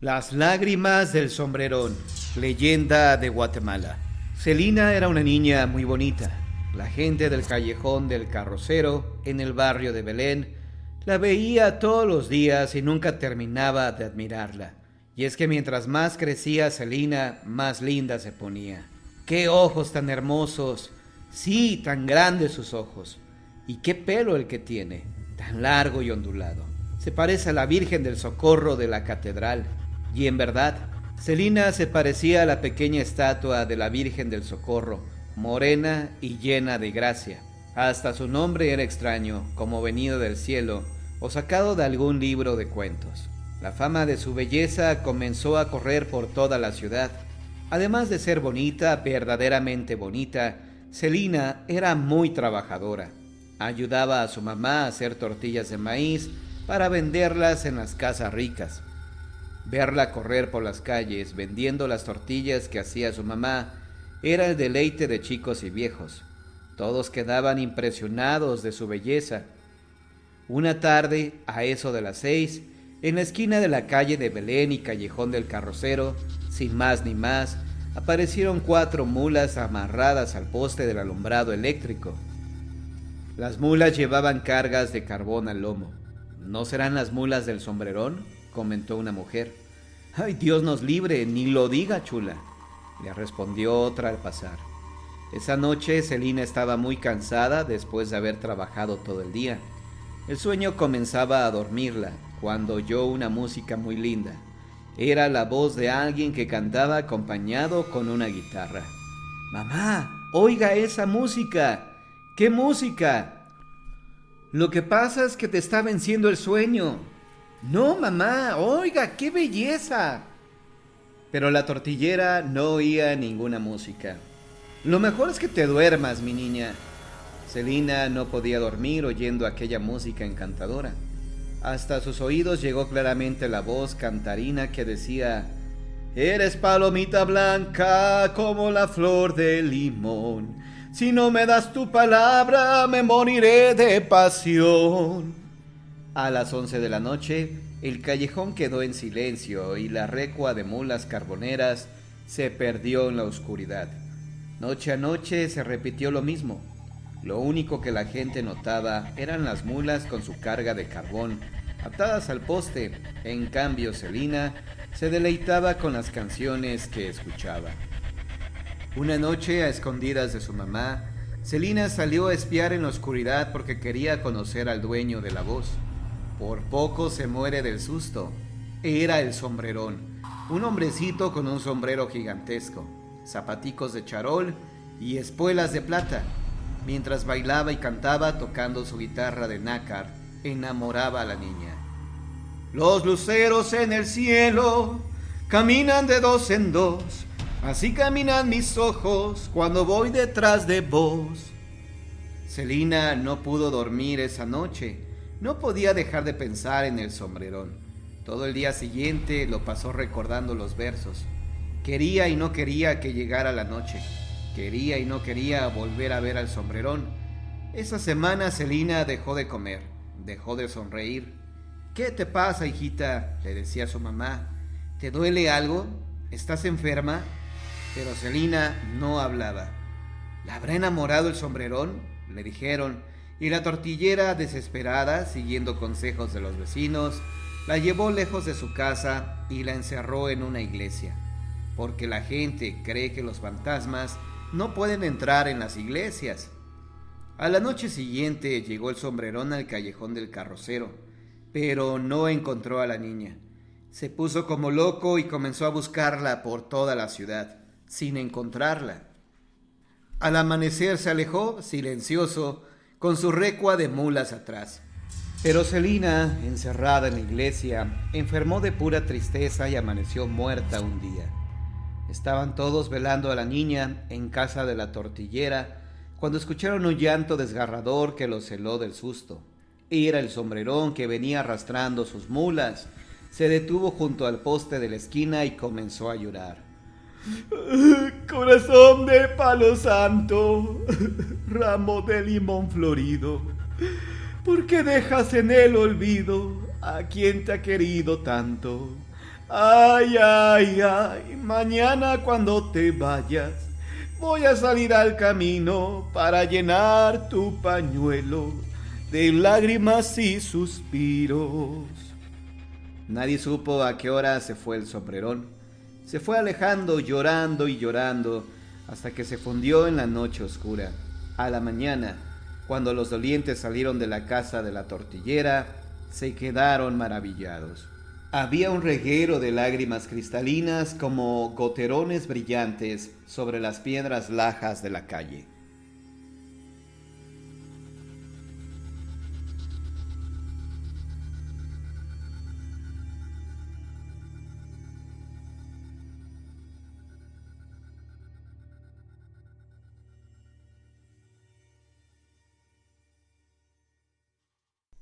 Las lágrimas del sombrerón, leyenda de Guatemala. Celina era una niña muy bonita. La gente del callejón del Carrocero, en el barrio de Belén, la veía todos los días y nunca terminaba de admirarla. Y es que mientras más crecía Celina, más linda se ponía. ¡Qué ojos tan hermosos! Sí, tan grandes sus ojos. Y qué pelo el que tiene, tan largo y ondulado. Se parece a la Virgen del Socorro de la catedral. Y en verdad, Celina se parecía a la pequeña estatua de la Virgen del Socorro, morena y llena de gracia. Hasta su nombre era extraño, como venido del cielo o sacado de algún libro de cuentos. La fama de su belleza comenzó a correr por toda la ciudad. Además de ser bonita, verdaderamente bonita, Celina era muy trabajadora. Ayudaba a su mamá a hacer tortillas de maíz para venderlas en las casas ricas. Verla correr por las calles vendiendo las tortillas que hacía su mamá era el deleite de chicos y viejos. Todos quedaban impresionados de su belleza. Una tarde, a eso de las 6, en la esquina de la calle de Belén y callejón del Carrocero, sin más ni más, aparecieron 4 mulas amarradas al poste del alumbrado eléctrico. Las mulas llevaban cargas de carbón al lomo. ¿No serán las mulas del sombrerón?, comentó una mujer. ¡Ay, Dios nos libre! Ni lo diga, chula, le respondió otra al pasar. Esa noche Celina estaba muy cansada después de haber trabajado todo el día. El sueño comenzaba a dormirla cuando oyó una música muy linda. Era la voz de alguien que cantaba acompañado con una guitarra. ¡Mamá, oiga esa música! ¿Qué música? Lo que pasa es que te está venciendo el sueño. No, mamá, oiga, qué belleza. Pero la tortillera no oía ninguna música. Lo mejor es que te duermas, mi niña. Celina no podía dormir oyendo aquella música encantadora. Hasta sus oídos llegó claramente la voz cantarina que decía: Eres palomita blanca como la flor del limón. Si no me das tu palabra, me moriré de pasión. A las 11 de la noche, el callejón quedó en silencio y la recua de mulas carboneras se perdió en la oscuridad. Noche a noche se repitió lo mismo. Lo único que la gente notaba eran las mulas con su carga de carbón, atadas al poste. En cambio, Celina se deleitaba con las canciones que escuchaba. Una noche, a escondidas de su mamá, Celina salió a espiar en la oscuridad porque quería conocer al dueño de la voz. Por poco se muere del susto. Era el sombrerón, un hombrecito con un sombrero gigantesco, zapaticos de charol y espuelas de plata. Mientras bailaba y cantaba tocando su guitarra de nácar, enamoraba a la niña. Los luceros en el cielo caminan de 2 en 2, así caminan mis ojos cuando voy detrás de vos. Celina no pudo dormir esa noche. No podía dejar de pensar en el sombrerón. Todo el día siguiente lo pasó recordando los versos. Quería y no quería que llegara la noche. Quería y no quería volver a ver al sombrerón. Esa semana Celina dejó de comer, dejó de sonreír. ¿Qué te pasa, hijita?, le decía su mamá. ¿Te duele algo? ¿Estás enferma? Pero Celina no hablaba. ¿La habrá enamorado el sombrerón?, le dijeron. Y la tortillera, desesperada, siguiendo consejos de los vecinos, la llevó lejos de su casa y la encerró en una iglesia, porque la gente cree que los fantasmas no pueden entrar en las iglesias. A la noche siguiente llegó el sombrerón al callejón del Carrocero, pero no encontró a la niña. Se puso como loco y comenzó a buscarla por toda la ciudad, sin encontrarla. Al amanecer se alejó, silencioso, con su recua de mulas atrás. Pero Celina, encerrada en la iglesia, enfermó de pura tristeza y amaneció muerta un día. Estaban todos velando a la niña en casa de la tortillera cuando escucharon un llanto desgarrador que los heló del susto. Era el sombrerón que venía arrastrando sus mulas. Se detuvo junto al poste de la esquina y comenzó a llorar. Corazón de palo santo, ramo de limón florido, ¿por qué dejas en el olvido a quien te ha querido tanto? Ay, ay, ay, mañana cuando te vayas, voy a salir al camino para llenar tu pañuelo de lágrimas y suspiros. Nadie supo a qué hora se fue el sombrerón. Se fue alejando, llorando y llorando, hasta que se fundió en la noche oscura. A la mañana, cuando los dolientes salieron de la casa de la tortillera, se quedaron maravillados. Había un reguero de lágrimas cristalinas como goterones brillantes sobre las piedras lajas de la calle.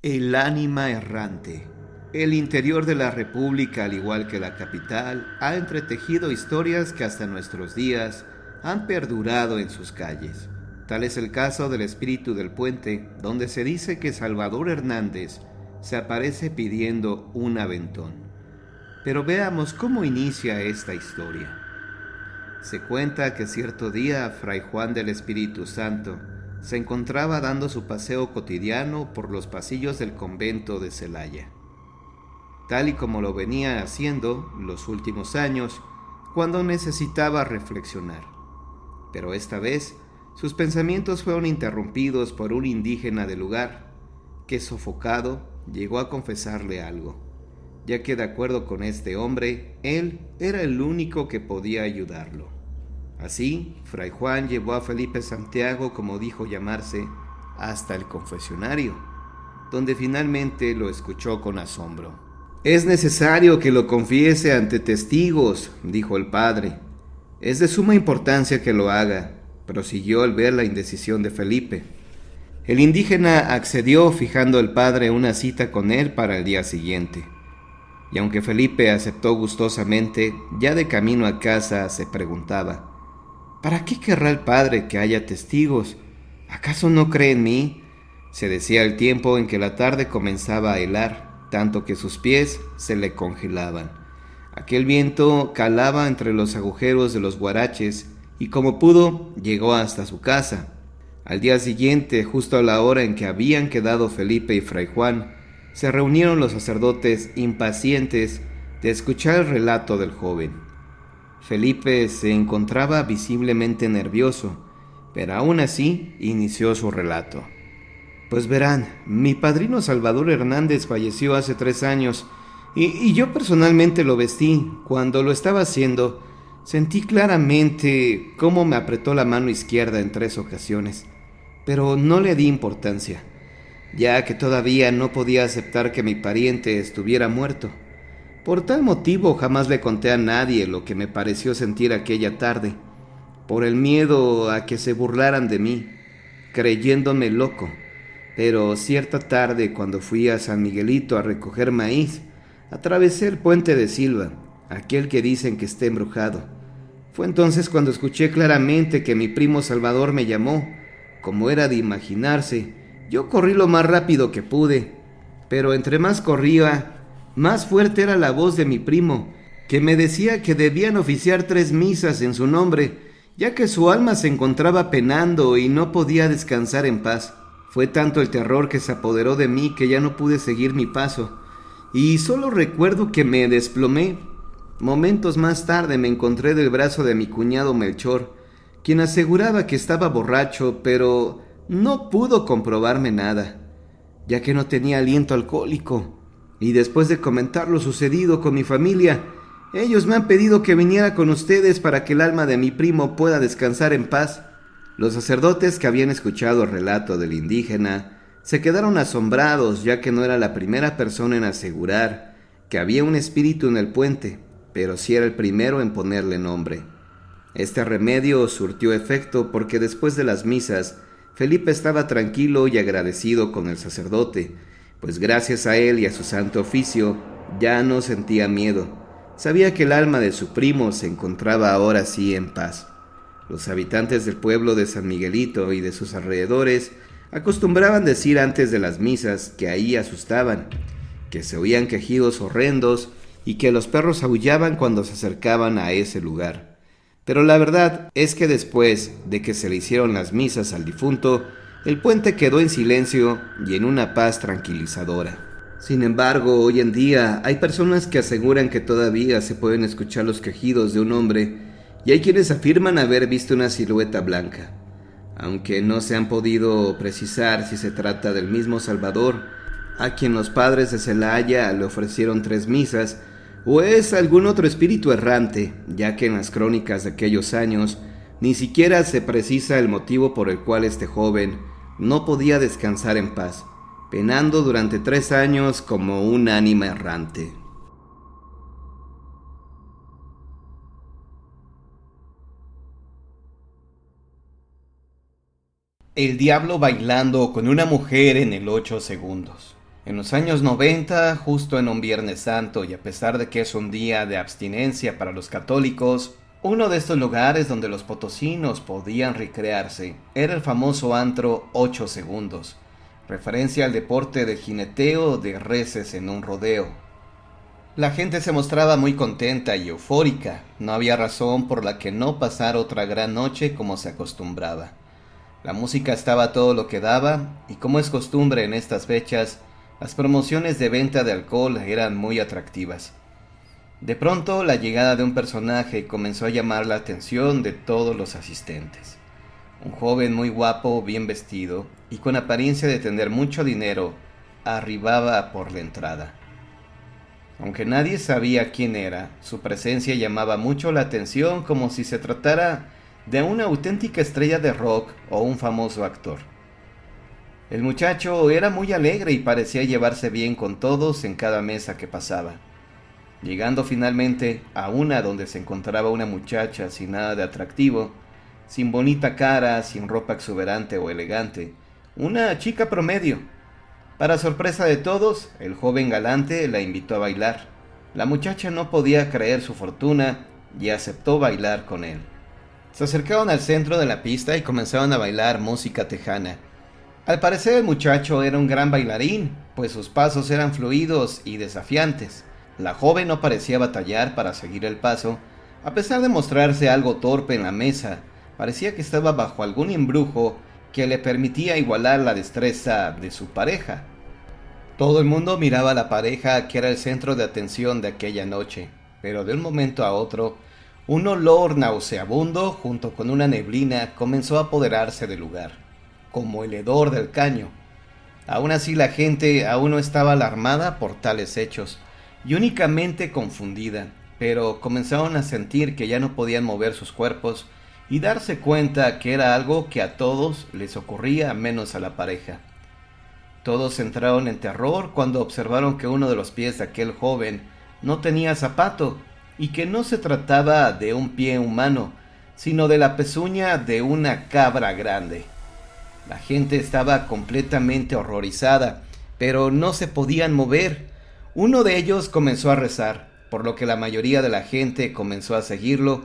El ánima errante. El interior de la República, al igual que la capital, ha entretejido historias que hasta nuestros días han perdurado en sus calles. Tal es el caso del espíritu del puente, donde se dice que Salvador Hernández se aparece pidiendo un aventón. Pero veamos cómo inicia esta historia. Se cuenta que cierto día Fray Juan del Espíritu Santo se encontraba dando su paseo cotidiano por los pasillos del convento de Celaya, tal y como lo venía haciendo los últimos años cuando necesitaba reflexionar. Pero esta vez sus pensamientos fueron interrumpidos por un indígena del lugar, que sofocado llegó a confesarle algo, ya que de acuerdo con este hombre, él era el único que podía ayudarlo. Así, Fray Juan llevó a Felipe Santiago, como dijo llamarse, hasta el confesionario, donde finalmente lo escuchó con asombro. «Es necesario que lo confiese ante testigos», dijo el padre. «Es de suma importancia que lo haga», prosiguió al ver la indecisión de Felipe. El indígena accedió, fijando el padre una cita con él para el día siguiente. Y aunque Felipe aceptó gustosamente, ya de camino a casa se preguntaba: ¿para qué querrá el padre que haya testigos? ¿Acaso no cree en mí? Se decía al tiempo en que la tarde comenzaba a helar, tanto que sus pies se le congelaban. Aquel viento calaba entre los agujeros de los guaraches y como pudo llegó hasta su casa. Al día siguiente, justo a la hora en que habían quedado Felipe y Fray Juan, se reunieron los sacerdotes impacientes de escuchar el relato del joven. Felipe se encontraba visiblemente nervioso, pero aún así inició su relato. «Pues verán, mi padrino Salvador Hernández falleció hace 3 años y yo personalmente lo vestí. Cuando lo estaba haciendo, sentí claramente cómo me apretó la mano izquierda en 3 ocasiones, pero no le di importancia, ya que todavía no podía aceptar que mi pariente estuviera muerto. Por tal motivo jamás le conté a nadie lo que me pareció sentir aquella tarde, por el miedo a que se burlaran de mí, creyéndome loco. Pero cierta tarde, cuando fui a San Miguelito a recoger maíz, atravesé el puente de Silva, aquel que dicen que está embrujado. Fue entonces cuando escuché claramente que mi primo Salvador me llamó. Como era de imaginarse, yo corrí lo más rápido que pude, pero entre más corría, más fuerte era la voz de mi primo, que me decía que debían oficiar 3 misas en su nombre, ya que su alma se encontraba penando y no podía descansar en paz. Fue tanto el terror que se apoderó de mí que ya no pude seguir mi paso, y solo recuerdo que me desplomé. Momentos más tarde me encontré del brazo de mi cuñado Melchor, quien aseguraba que estaba borracho, pero no pudo comprobarme nada, ya que no tenía aliento alcohólico. Y después de comentar lo sucedido con mi familia, ellos me han pedido que viniera con ustedes para que el alma de mi primo pueda descansar en paz». Los sacerdotes que habían escuchado el relato del indígena se quedaron asombrados, ya que no era la primera persona en asegurar que había un espíritu en el puente, pero sí era el primero en ponerle nombre. Este remedio surtió efecto porque después de las misas, Felipe estaba tranquilo y agradecido con el sacerdote, pues gracias a él y a su santo oficio ya no sentía miedo. Sabía que el alma de su primo se encontraba ahora sí en paz. Los habitantes del pueblo de San Miguelito y de sus alrededores acostumbraban decir antes de las misas que ahí asustaban, que se oían quejidos horrendos y que los perros aullaban cuando se acercaban a ese lugar. Pero la verdad es que después de que se le hicieron las misas al difunto, el puente quedó en silencio y en una paz tranquilizadora. Sin embargo, hoy en día hay personas que aseguran que todavía se pueden escuchar los quejidos de un hombre y hay quienes afirman haber visto una silueta blanca. Aunque no se han podido precisar si se trata del mismo Salvador, a quien los padres de Celaya le ofrecieron 3 misas, o es algún otro espíritu errante, ya que en las crónicas de aquellos años ni siquiera se precisa el motivo por el cual este joven no podía descansar en paz, penando durante 3 años como un ánima errante. El diablo bailando con una mujer en el 8 segundos. En los años 90, justo en un Viernes Santo, y a pesar de que es un día de abstinencia para los católicos, uno de estos lugares donde los potosinos podían recrearse era el famoso antro 8 segundos, referencia al deporte de jineteo de reses en un rodeo. La gente se mostraba muy contenta y eufórica, no había razón por la que no pasara otra gran noche como se acostumbraba. La música estaba a todo lo que daba, y como es costumbre en estas fechas, las promociones de venta de alcohol eran muy atractivas. De pronto, la llegada de un personaje comenzó a llamar la atención de todos los asistentes. Un joven muy guapo, bien vestido, y con apariencia de tener mucho dinero, arribaba por la entrada. Aunque nadie sabía quién era, su presencia llamaba mucho la atención, como si se tratara de una auténtica estrella de rock o un famoso actor. El muchacho era muy alegre y parecía llevarse bien con todos en cada mesa que pasaba. Llegando finalmente a una donde se encontraba una muchacha sin nada de atractivo, sin bonita cara, sin ropa exuberante o elegante, una chica promedio. Para sorpresa de todos, el joven galante la invitó a bailar. La muchacha no podía creer su fortuna y aceptó bailar con él. Se acercaron al centro de la pista y comenzaron a bailar música tejana. Al parecer el muchacho era un gran bailarín, pues sus pasos eran fluidos y desafiantes. La joven no parecía batallar para seguir el paso, a pesar de mostrarse algo torpe en la mesa. Parecía que estaba bajo algún embrujo que le permitía igualar la destreza de su pareja. Todo el mundo miraba a la pareja que era el centro de atención de aquella noche, pero de un momento a otro, un olor nauseabundo junto con una neblina comenzó a apoderarse del lugar, como el hedor del caño. Aún así la gente aún no estaba alarmada por tales hechos, y únicamente confundida, pero comenzaron a sentir que ya no podían mover sus cuerpos y darse cuenta que era algo que a todos les ocurría menos a la pareja. Todos entraron en terror cuando observaron que uno de los pies de aquel joven no tenía zapato, y que no se trataba de un pie humano, sino de la pezuña de una cabra grande. La gente estaba completamente horrorizada, pero no se podían mover. Uno de ellos comenzó a rezar, por lo que la mayoría de la gente comenzó a seguirlo,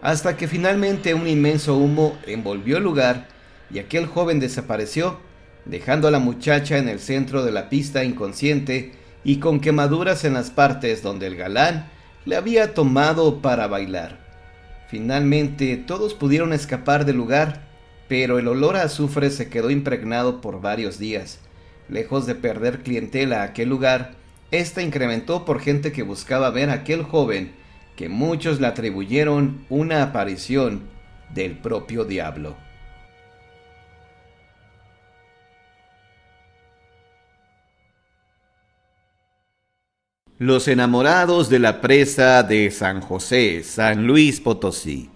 hasta que finalmente un inmenso humo envolvió el lugar y aquel joven desapareció, dejando a la muchacha en el centro de la pista inconsciente y con quemaduras en las partes donde el galán le había tomado para bailar. Finalmente todos pudieron escapar del lugar, pero el olor a azufre se quedó impregnado por varios días. Lejos de perder clientela a aquel lugar, esta incrementó por gente que buscaba ver a aquel joven, que muchos le atribuyeron una aparición del propio diablo. Los enamorados de la presa de San José, San Luis Potosí.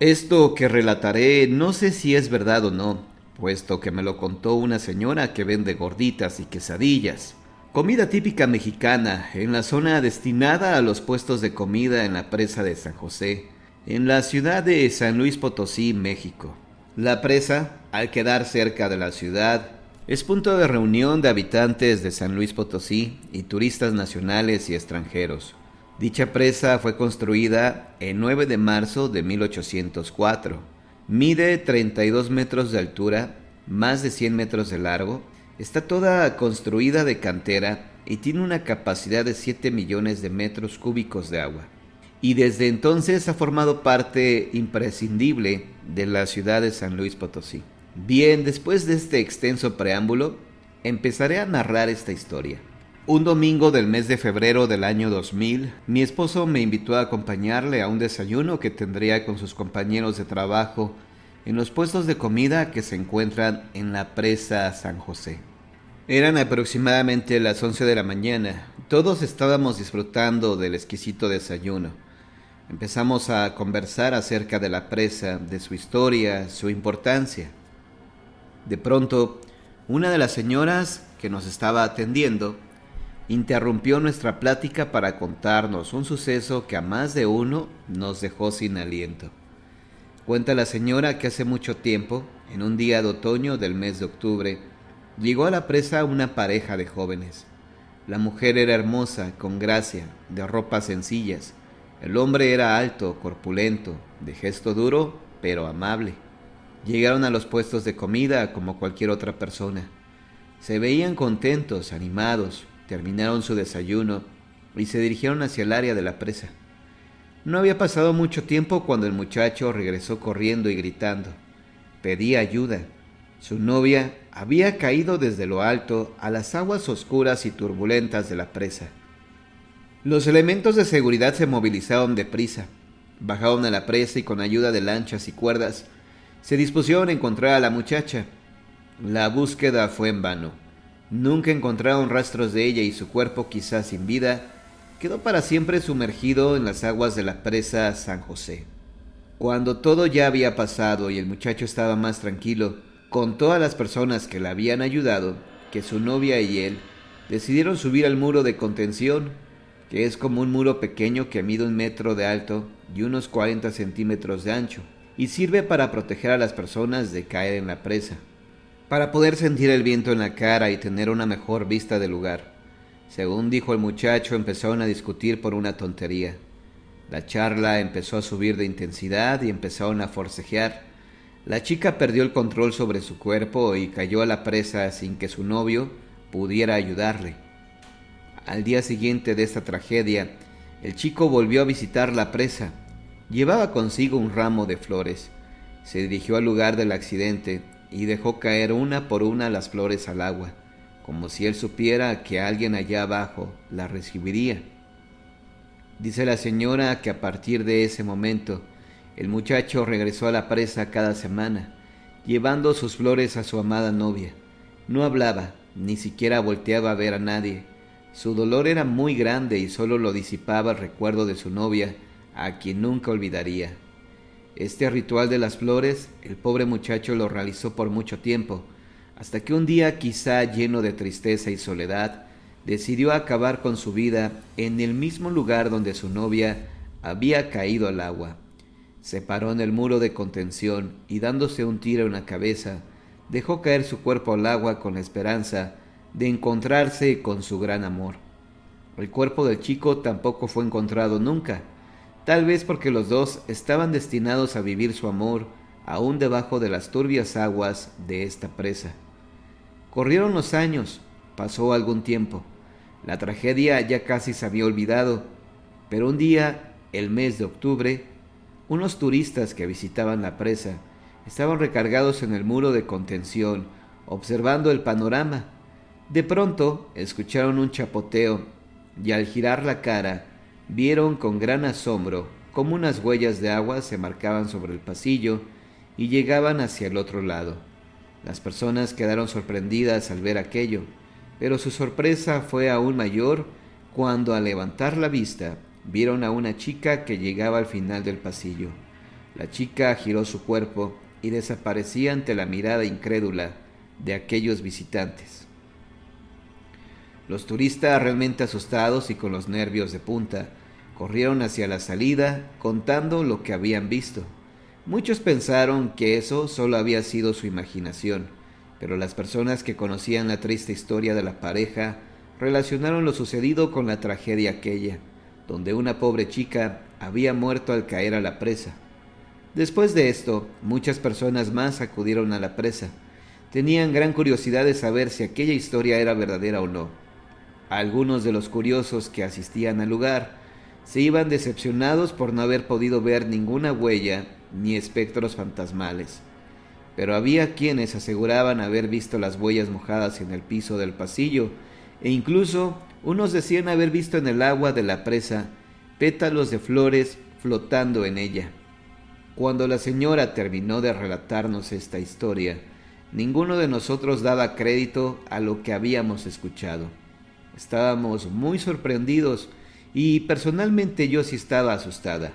Esto que relataré no sé si es verdad o no, puesto que me lo contó una señora que vende gorditas y quesadillas, comida típica mexicana en la zona destinada a los puestos de comida en la presa de San José, en la ciudad de San Luis Potosí, México. La presa, al quedar cerca de la ciudad, es punto de reunión de habitantes de San Luis Potosí y turistas nacionales y extranjeros. Dicha presa fue construida el 9 de marzo de 1804. Mide 32 metros de altura, más de 100 metros de largo. Está toda construida de cantera y tiene una capacidad de 7 millones de metros cúbicos de agua. Y desde entonces ha formado parte imprescindible de la ciudad de San Luis Potosí. Bien, después de este extenso preámbulo, empezaré a narrar esta historia. Un domingo del mes de febrero del año 2000, mi esposo me invitó a acompañarle a un desayuno que tendría con sus compañeros de trabajo en los puestos de comida que se encuentran en la presa San José. Eran aproximadamente las 11 de la mañana. Todos estábamos disfrutando del exquisito desayuno. Empezamos a conversar acerca de la presa, de su historia, su importancia. De pronto, una de las señoras que nos estaba atendiendo interrumpió nuestra plática para contarnos un suceso que a más de uno nos dejó sin aliento. Cuenta la señora que hace mucho tiempo, en un día de otoño del mes de octubre, llegó a la presa una pareja de jóvenes. La mujer era hermosa, con gracia, de ropas sencillas. El hombre era alto, corpulento, de gesto duro, pero amable. Llegaron a los puestos de comida como cualquier otra persona. Se veían contentos, animados, terminaron su desayuno y se dirigieron hacia el área de la presa. No había pasado mucho tiempo cuando el muchacho regresó corriendo y gritando. Pedía ayuda. Su novia había caído desde lo alto a las aguas oscuras y turbulentas de la presa. Los elementos de seguridad se movilizaron deprisa. Bajaron a la presa y con ayuda de lanchas y cuerdas se dispusieron a encontrar a la muchacha. La búsqueda fue en vano. Nunca encontraron rastros de ella y su cuerpo, quizás sin vida, quedó para siempre sumergido en las aguas de la presa San José. Cuando todo ya había pasado y el muchacho estaba más tranquilo, contó a las personas que le habían ayudado que su novia y él decidieron subir al muro de contención, que es como un muro pequeño que mide 1 metro de alto y unos 40 centímetros de ancho, y sirve para proteger a las personas de caer en la presa, para poder sentir el viento en la cara y tener una mejor vista del lugar. Según dijo el muchacho, empezaron a discutir por una tontería. La charla empezó a subir de intensidad y empezaron a forcejear. La chica perdió el control sobre su cuerpo y cayó a la presa sin que su novio pudiera ayudarle. Al día siguiente de esta tragedia, el chico volvió a visitar la presa. Llevaba consigo un ramo de flores. Se dirigió al lugar del accidente y dejó caer una por una las flores al agua, como si él supiera que alguien allá abajo la recibiría. Dice la señora que a partir de ese momento, el muchacho regresó a la presa cada semana, llevando sus flores a su amada novia. No hablaba, ni siquiera volteaba a ver a nadie. Su dolor era muy grande y solo lo disipaba el recuerdo de su novia, a quien nunca olvidaría. Este ritual de las flores, el pobre muchacho lo realizó por mucho tiempo, hasta que un día, quizá lleno de tristeza y soledad, decidió acabar con su vida en el mismo lugar donde su novia había caído al agua. Se paró en el muro de contención y, dándose un tiro en la cabeza, dejó caer su cuerpo al agua con la esperanza de encontrarse con su gran amor. El cuerpo del chico tampoco fue encontrado nunca, tal vez porque los dos estaban destinados a vivir su amor aún debajo de las turbias aguas de esta presa. Corrieron los años, pasó algún tiempo. La tragedia ya casi se había olvidado, pero un día, el mes de octubre, unos turistas que visitaban la presa estaban recargados en el muro de contención, observando el panorama. De pronto, escucharon un chapoteo y al girar la cara, vieron con gran asombro cómo unas huellas de agua se marcaban sobre el pasillo y llegaban hacia el otro lado. Las personas quedaron sorprendidas al ver aquello, pero su sorpresa fue aún mayor cuando, al levantar la vista, vieron a una chica que llegaba al final del pasillo. La chica giró su cuerpo y desaparecía ante la mirada incrédula de aquellos visitantes. Los turistas, realmente asustados y con los nervios de punta, corrieron hacia la salida contando lo que habían visto. Muchos pensaron que eso solo había sido su imaginación, pero las personas que conocían la triste historia de la pareja relacionaron lo sucedido con la tragedia aquella, donde una pobre chica había muerto al caer a la presa. Después de esto, muchas personas más acudieron a la presa. Tenían gran curiosidad de saber si aquella historia era verdadera o no. Algunos de los curiosos que asistían al lugar se iban decepcionados por no haber podido ver ninguna huella ni espectros fantasmales, pero había quienes aseguraban haber visto las huellas mojadas en el piso del pasillo, e incluso unos decían haber visto en el agua de la presa pétalos de flores flotando en ella. Cuando la señora terminó de relatarnos esta historia, ninguno de nosotros daba crédito a lo que habíamos escuchado. Estábamos muy sorprendidos y personalmente yo sí estaba asustada,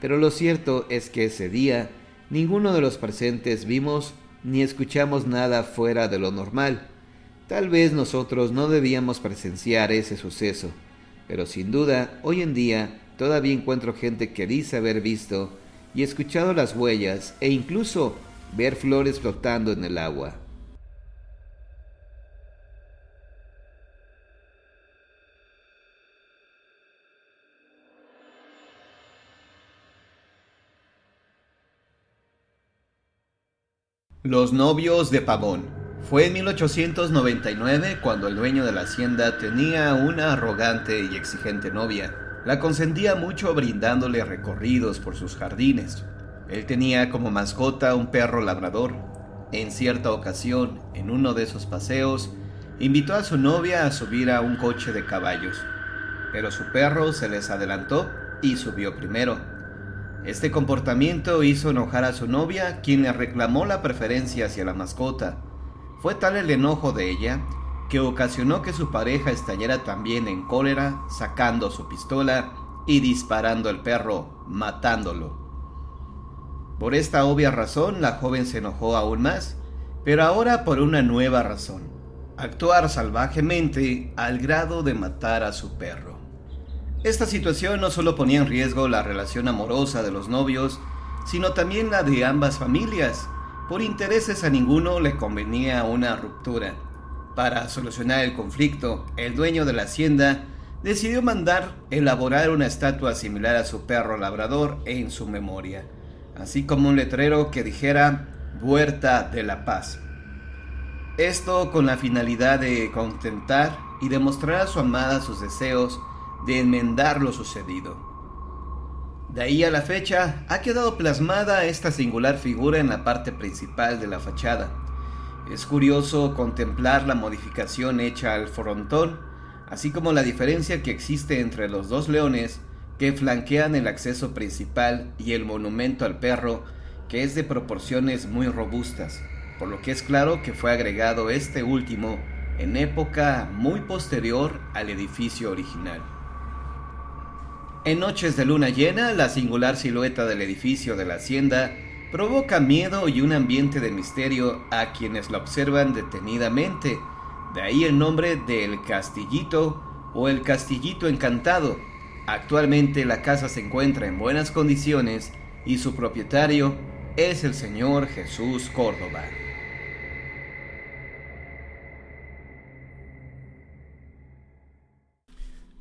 pero lo cierto es que ese día ninguno de los presentes vimos ni escuchamos nada fuera de lo normal. Tal vez nosotros no debíamos presenciar ese suceso, pero sin duda hoy en día todavía encuentro gente que dice haber visto y escuchado las huellas e incluso ver flores flotando en el agua. Los novios de Pavón. Fue en 1899 cuando el dueño de la hacienda tenía una arrogante y exigente novia. La consentía mucho brindándole recorridos por sus jardines. Él tenía como mascota un perro labrador. En cierta ocasión, en uno de esos paseos, invitó a su novia a subir a un coche de caballos, pero su perro se les adelantó y subió primero. Este comportamiento hizo enojar a su novia, quien le reclamó la preferencia hacia la mascota. Fue tal el enojo de ella que ocasionó que su pareja estallara también en cólera, sacando su pistola y disparando al perro, matándolo. Por esta obvia razón, la joven se enojó aún más, pero ahora por una nueva razón: actuar salvajemente al grado de matar a su perro. Esta situación no solo ponía en riesgo la relación amorosa de los novios, sino también la de ambas familias. Por intereses a ninguno le convenía una ruptura. Para solucionar el conflicto, el dueño de la hacienda decidió mandar elaborar una estatua similar a su perro labrador en su memoria, así como un letrero que dijera Huerta de la Paz. Esto con la finalidad de contentar y demostrar a su amada sus deseos de enmendar lo sucedido. De ahí a la fecha ha quedado plasmada esta singular figura en la parte principal de la fachada. Es curioso contemplar la modificación hecha al frontón, así como la diferencia que existe entre los dos leones que flanquean el acceso principal y el monumento al perro, que es de proporciones muy robustas, por lo que es claro que fue agregado este último en época muy posterior al edificio original. En noches de luna llena, la singular silueta del edificio de la hacienda provoca miedo y un ambiente de misterio a quienes la observan detenidamente. De ahí el nombre de El Castillito o El Castillito Encantado. Actualmente la casa se encuentra en buenas condiciones y su propietario es el señor Jesús Córdoba.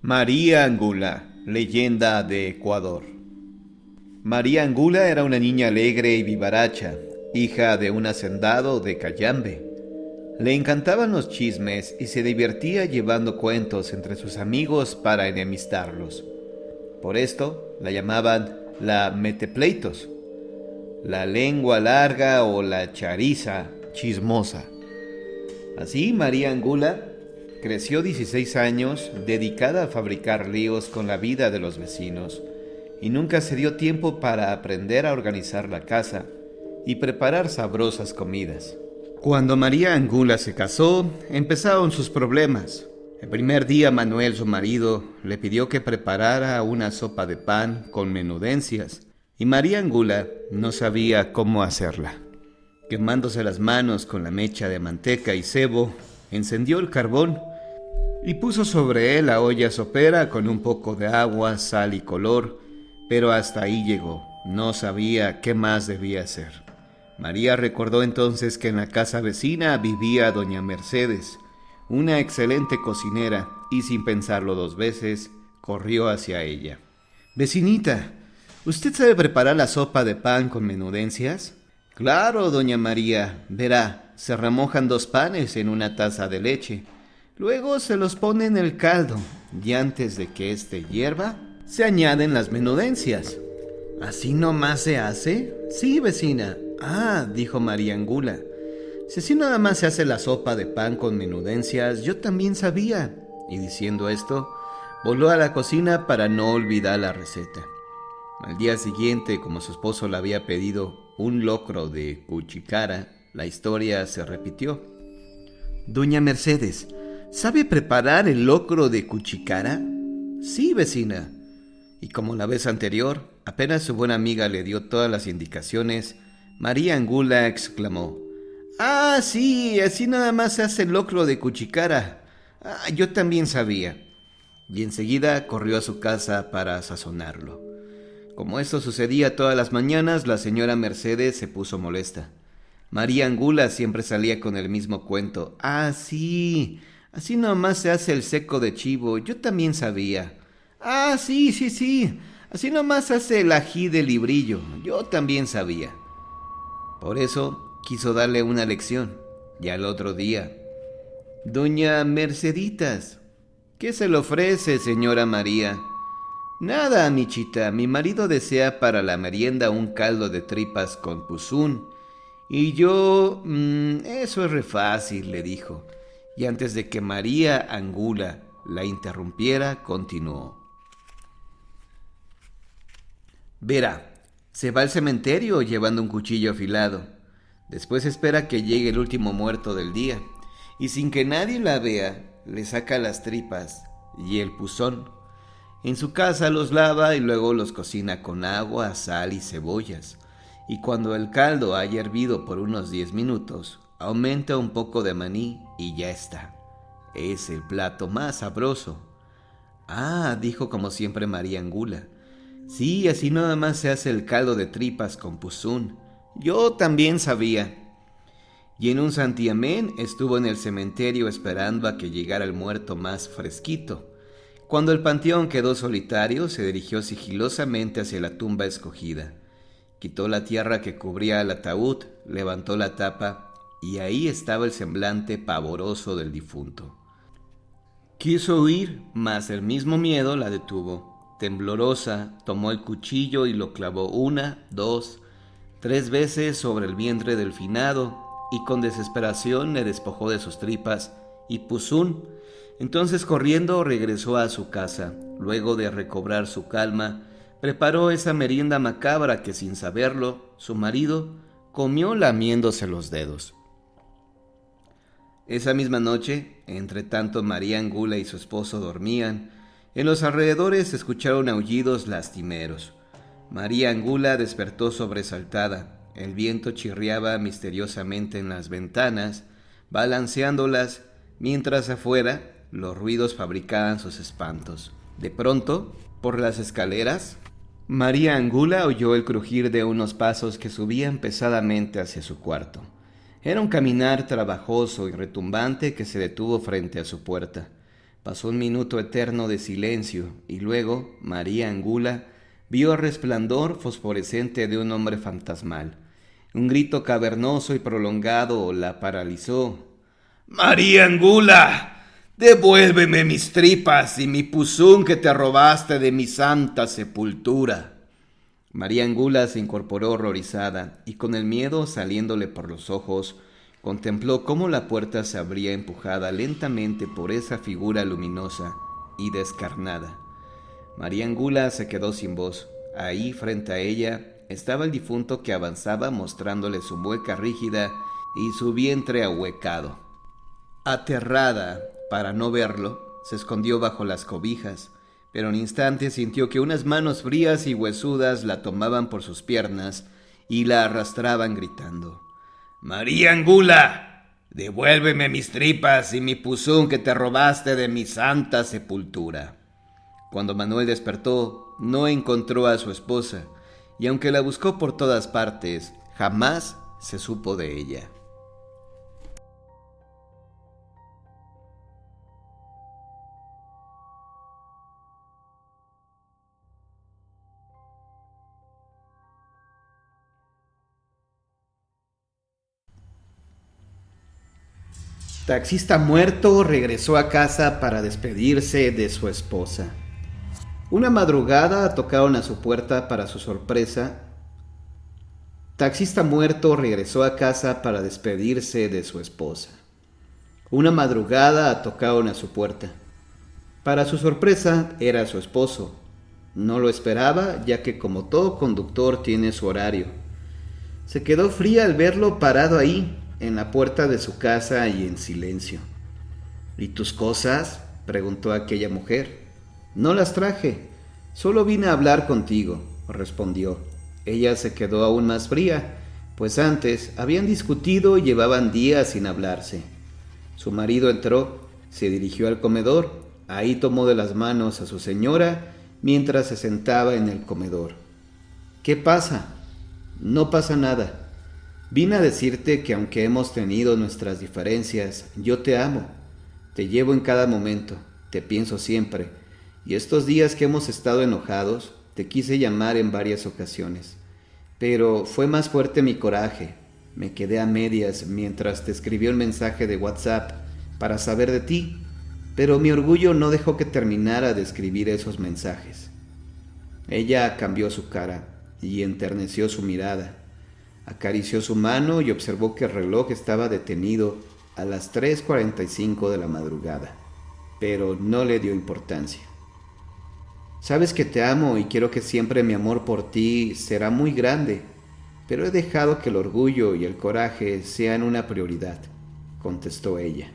María Angula, leyenda de Ecuador. María Angula era una niña alegre y vivaracha, hija de un hacendado de Cayambe. Le encantaban los chismes y se divertía llevando cuentos entre sus amigos para enemistarlos. Por esto la llamaban la Metepleitos, la lengua larga o la chariza chismosa. Así María Angula creció 16 años dedicada a fabricar líos con la vida de los vecinos y nunca se dio tiempo para aprender a organizar la casa y preparar sabrosas comidas. Cuando María Angula se casó, empezaron sus problemas. El primer día Manuel, su marido, le pidió que preparara una sopa de pan con menudencias y María Angula no sabía cómo hacerla. Quemándose las manos con la mecha de manteca y cebo, encendió el carbón y puso sobre él la olla sopera con un poco de agua, sal y color, pero hasta ahí llegó. No sabía qué más debía hacer. María recordó entonces que en la casa vecina vivía doña Mercedes, una excelente cocinera, y sin pensarlo dos veces, corrió hacia ella. «Vecinita, ¿usted sabe preparar la sopa de pan con menudencias?» «Claro, doña María. Verá, se remojan 2 panes en una taza de leche. Luego se los pone en el caldo y antes de que éste hierva, se añaden las menudencias. ¿Así nomás se hace? Sí, vecina. Ah, dijo María Angula. Si así nada más se hace la sopa de pan con menudencias, yo también sabía. Y diciendo esto, voló a la cocina para no olvidar la receta. Al día siguiente, como su esposo le había pedido un locro de cuchicara, la historia se repitió. Doña Mercedes, ¿sabe preparar el locro de cuchicara? Sí, vecina. Y como la vez anterior, apenas su buena amiga le dio todas las indicaciones, María Angula exclamó: Ah, sí, así nada más se hace el locro de cuchicara. Ah, yo también sabía. Y enseguida corrió a su casa para sazonarlo. Como esto sucedía todas las mañanas, la señora Mercedes se puso molesta. María Angula siempre salía con el mismo cuento. Ah, sí, así nomás se hace el seco de chivo, yo también sabía. Ah, sí, sí, sí, así nomás se hace el ají de librillo, yo también sabía. Por eso quiso darle una lección. Y al otro día: Doña Merceditas, ¿qué se le ofrece, señora María? Nada, Michita, mi marido desea para la merienda un caldo de tripas con puzún. Y yo, eso es re fácil, le dijo. Y antes de que María Angula la interrumpiera, continuó. Verá, se va al cementerio llevando un cuchillo afilado. Después espera que llegue el último muerto del día. Y sin que nadie la vea, le saca las tripas y el puzón. En su casa los lava y luego los cocina con agua, sal y cebollas. Y cuando el caldo haya hervido por unos 10 minutos, aumenta un poco de maní y ya está. Es el plato más sabroso. Ah, dijo como siempre María Angula. Sí, así nada más se hace el caldo de tripas con puzún. Yo también sabía. Y en un santiamén estuvo en el cementerio esperando a que llegara el muerto más fresquito. Cuando el panteón quedó solitario, se dirigió sigilosamente hacia la tumba escogida. Quitó la tierra que cubría el ataúd, levantó la tapa y ahí estaba el semblante pavoroso del difunto. Quiso huir, mas el mismo miedo la detuvo. Temblorosa, tomó el cuchillo y lo clavó 1, 2, 3 veces sobre el vientre del finado y con desesperación le despojó de sus tripas y puzún. Entonces corriendo regresó a su casa. Luego de recobrar su calma, preparó esa merienda macabra que sin saberlo, su marido comió lamiéndose los dedos. Esa misma noche, entre tanto María Angula y su esposo dormían, en los alrededores se escucharon aullidos lastimeros. María Angula despertó sobresaltada. El viento chirriaba misteriosamente en las ventanas, balanceándolas, mientras afuera los ruidos fabricaban sus espantos. De pronto, por las escaleras, María Angula oyó el crujir de unos pasos que subían pesadamente hacia su cuarto. Era un caminar trabajoso y retumbante que se detuvo frente a su puerta. Pasó un minuto eterno de silencio y luego María Angula vio el resplandor fosforescente de un hombre fantasmal. Un grito cavernoso y prolongado la paralizó. ¡María Angula! ¡Devuélveme mis tripas y mi puzún que te robaste de mi santa sepultura! María Angula se incorporó horrorizada y con el miedo saliéndole por los ojos, contempló cómo la puerta se abría empujada lentamente por esa figura luminosa y descarnada. María Angula se quedó sin voz. Ahí, frente a ella, estaba el difunto que avanzaba mostrándole su mueca rígida y su vientre ahuecado. Aterrada, para no verlo, se escondió bajo las cobijas, pero en instante sintió que unas manos frías y huesudas la tomaban por sus piernas y la arrastraban gritando. ¡María Angula! ¡Devuélveme mis tripas y mi puzún que te robaste de mi santa sepultura! Cuando Manuel despertó, no encontró a su esposa, y aunque la buscó por todas partes, jamás se supo de ella. Taxista muerto regresó a casa para despedirse de su esposa. Una madrugada tocaron a su puerta para su sorpresa. Taxista muerto regresó a casa para despedirse de su esposa. Una madrugada tocaron a su puerta. Para su sorpresa, era su esposo. No lo esperaba, ya que como todo conductor tiene su horario. Se quedó fría al verlo parado ahí, en la puerta de su casa y en silencio. ¿Y tus cosas?, preguntó aquella mujer. No las traje, solo vine a hablar contigo, respondió. Ella se quedó aún más fría, pues antes habían discutido y llevaban días sin hablarse. Su marido entró, se dirigió al comedor, ahí tomó de las manos a su señora mientras se sentaba en el comedor. ¿Qué pasa? No pasa nada. Vine a decirte que aunque hemos tenido nuestras diferencias, yo te amo. Te llevo en cada momento, te pienso siempre. Y estos días que hemos estado enojados, te quise llamar en varias ocasiones. Pero fue más fuerte mi coraje. Me quedé a medias mientras te escribí un mensaje de WhatsApp para saber de ti, pero mi orgullo no dejó que terminara de escribir esos mensajes. Ella cambió su cara y enterneció su mirada. Acarició su mano y observó que el reloj estaba detenido a las 3:45 de la madrugada, pero no le dio importancia. Sabes que te amo y quiero que siempre mi amor por ti será muy grande, pero he dejado que el orgullo y el coraje sean una prioridad, contestó ella.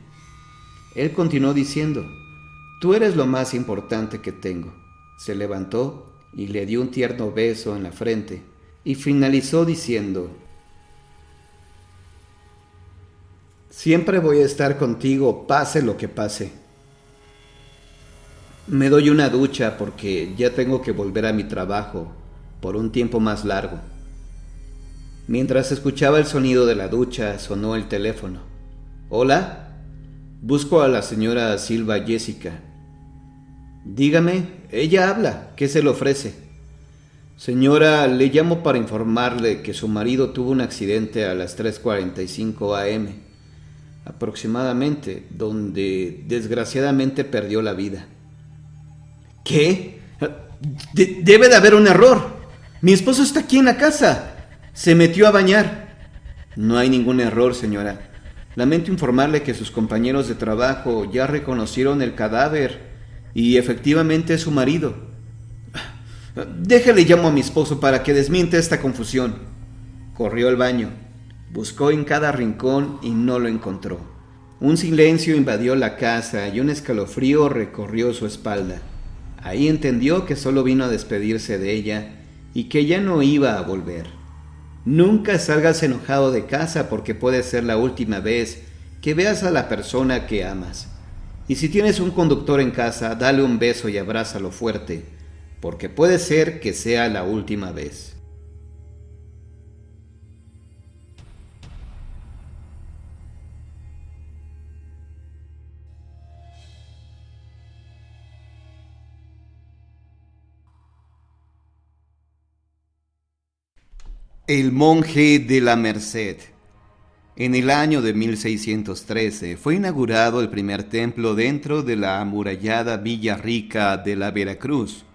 Él continuó diciendo, tú eres lo más importante que tengo. Se levantó y le dio un tierno beso en la frente y finalizó diciendo, siempre voy a estar contigo, pase lo que pase. Me doy una ducha porque ya tengo que volver a mi trabajo por un tiempo más largo. Mientras escuchaba el sonido de la ducha, sonó el teléfono. ¿Hola? Busco a la señora Silva Jessica. Dígame, ella habla, ¿qué se le ofrece? Señora, le llamo para informarle que su marido tuvo un accidente a las 3:45 a.m. aproximadamente, donde desgraciadamente perdió la vida. ¿Qué? Debe de haber un error. Mi esposo está aquí en la casa. Se metió a bañar. No hay ningún error, señora. Lamento informarle que sus compañeros de trabajo ya reconocieron el cadáver y efectivamente es su marido. Déjale llamo a mi esposo para que desmiente esta confusión. Corrió al baño. Buscó en cada rincón y no lo encontró. Un silencio invadió la casa y un escalofrío recorrió su espalda. Ahí entendió que solo vino a despedirse de ella y que ya no iba a volver. Nunca salgas enojado de casa porque puede ser la última vez que veas a la persona que amas. Y si tienes un conductor en casa, dale un beso y abrázalo fuerte, porque puede ser que sea la última vez. El monje de la Merced. En el año de 1613 fue inaugurado el primer templo dentro de la amurallada Villa Rica de la Veracruz,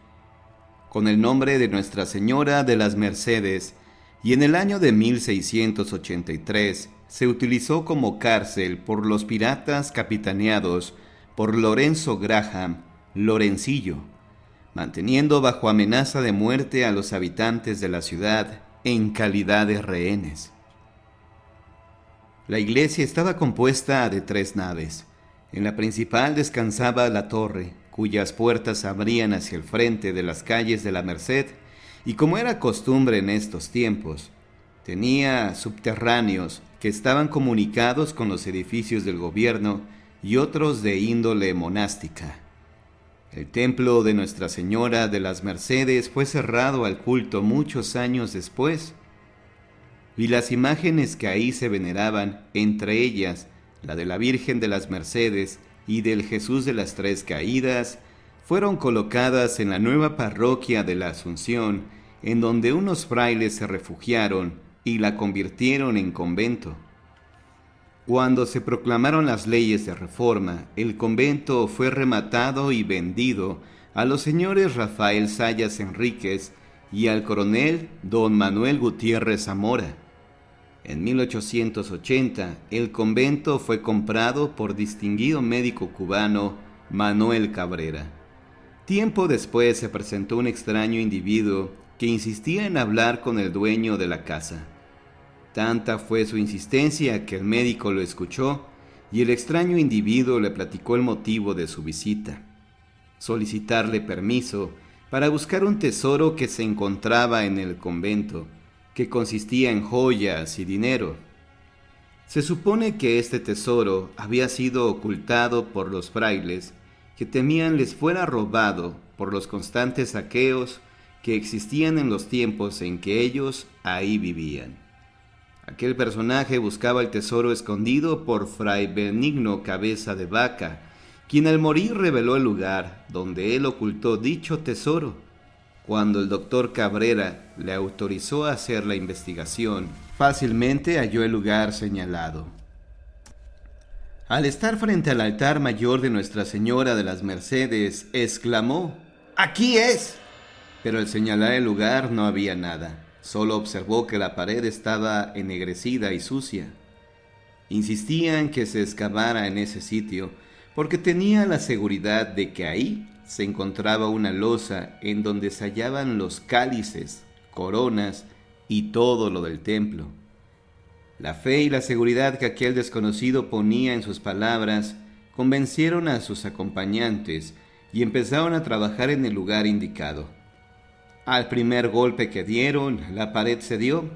con el nombre de Nuestra Señora de las Mercedes, y en el año de 1683 se utilizó como cárcel por los piratas capitaneados por Lorenzo Graham, Lorencillo, manteniendo bajo amenaza de muerte a los habitantes de la ciudad en calidad de rehenes. La iglesia estaba compuesta de 3 naves. En la principal descansaba la torre, cuyas puertas abrían hacia el frente de las calles de la Merced, y como era costumbre en estos tiempos, tenía subterráneos que estaban comunicados con los edificios del gobierno y otros de índole monástica. El templo de Nuestra Señora de las Mercedes fue cerrado al culto muchos años después, y las imágenes que ahí se veneraban, entre ellas la de la Virgen de las Mercedes y del Jesús de las Tres Caídas, fueron colocadas en la nueva parroquia de la Asunción, en donde unos frailes se refugiaron y la convirtieron en convento. Cuando se proclamaron las leyes de reforma, el convento fue rematado y vendido a los señores Rafael Sayas Enríquez y al coronel don Manuel Gutiérrez Zamora. En 1880, el convento fue comprado por distinguido médico cubano Manuel Cabrera. Tiempo después se presentó un extraño individuo que insistía en hablar con el dueño de la casa. Tanta fue su insistencia que el médico lo escuchó y el extraño individuo le platicó el motivo de su visita: solicitarle permiso para buscar un tesoro que se encontraba en el convento, que consistía en joyas y dinero. Se supone que este tesoro había sido ocultado por los frailes, que temían les fuera robado por los constantes saqueos que existían en los tiempos en que ellos ahí vivían. Aquel personaje buscaba el tesoro escondido por Fray Benigno Cabeza de Vaca, quien al morir reveló el lugar donde él ocultó dicho tesoro. Cuando el doctor Cabrera le autorizó a hacer la investigación, fácilmente halló el lugar señalado. Al estar frente al altar mayor de Nuestra Señora de las Mercedes, exclamó: ¡Aquí es! Pero al señalar el lugar no había nada. Solo observó que la pared estaba ennegrecida y sucia. Insistían que se excavara en ese sitio, porque tenía la seguridad de que ahí se encontraba una losa en donde se hallaban los cálices, coronas y todo lo del templo. La fe y la seguridad que aquel desconocido ponía en sus palabras convencieron a sus acompañantes y empezaron a trabajar en el lugar indicado. Al primer golpe que dieron, la pared cedió,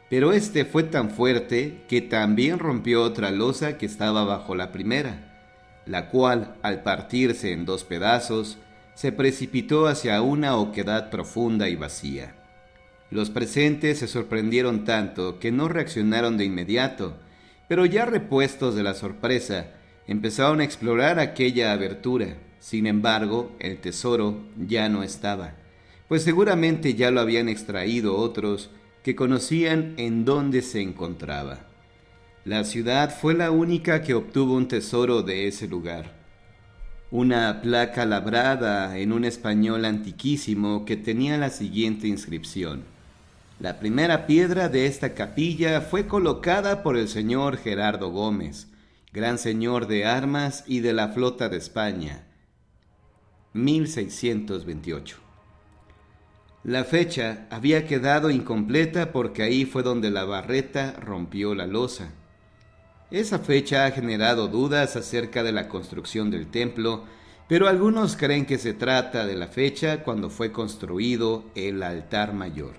pero este fue tan fuerte que también rompió otra losa que estaba bajo la primera, la cual, al partirse en dos pedazos, se precipitó hacia una oquedad profunda y vacía. Los presentes se sorprendieron tanto que no reaccionaron de inmediato, pero ya repuestos de la sorpresa, empezaron a explorar aquella abertura. Sin embargo, el tesoro ya no estaba, pues seguramente ya lo habían extraído otros que conocían en dónde se encontraba. La ciudad fue la única que obtuvo un tesoro de ese lugar. Una placa labrada en un español antiquísimo que tenía la siguiente inscripción: la primera piedra de esta capilla fue colocada por el señor Gerardo Gómez, gran señor de armas y de la flota de España, 1628. La fecha había quedado incompleta porque ahí fue donde la barreta rompió la losa. Esa fecha ha generado dudas acerca de la construcción del templo, pero algunos creen que se trata de la fecha cuando fue construido el altar mayor.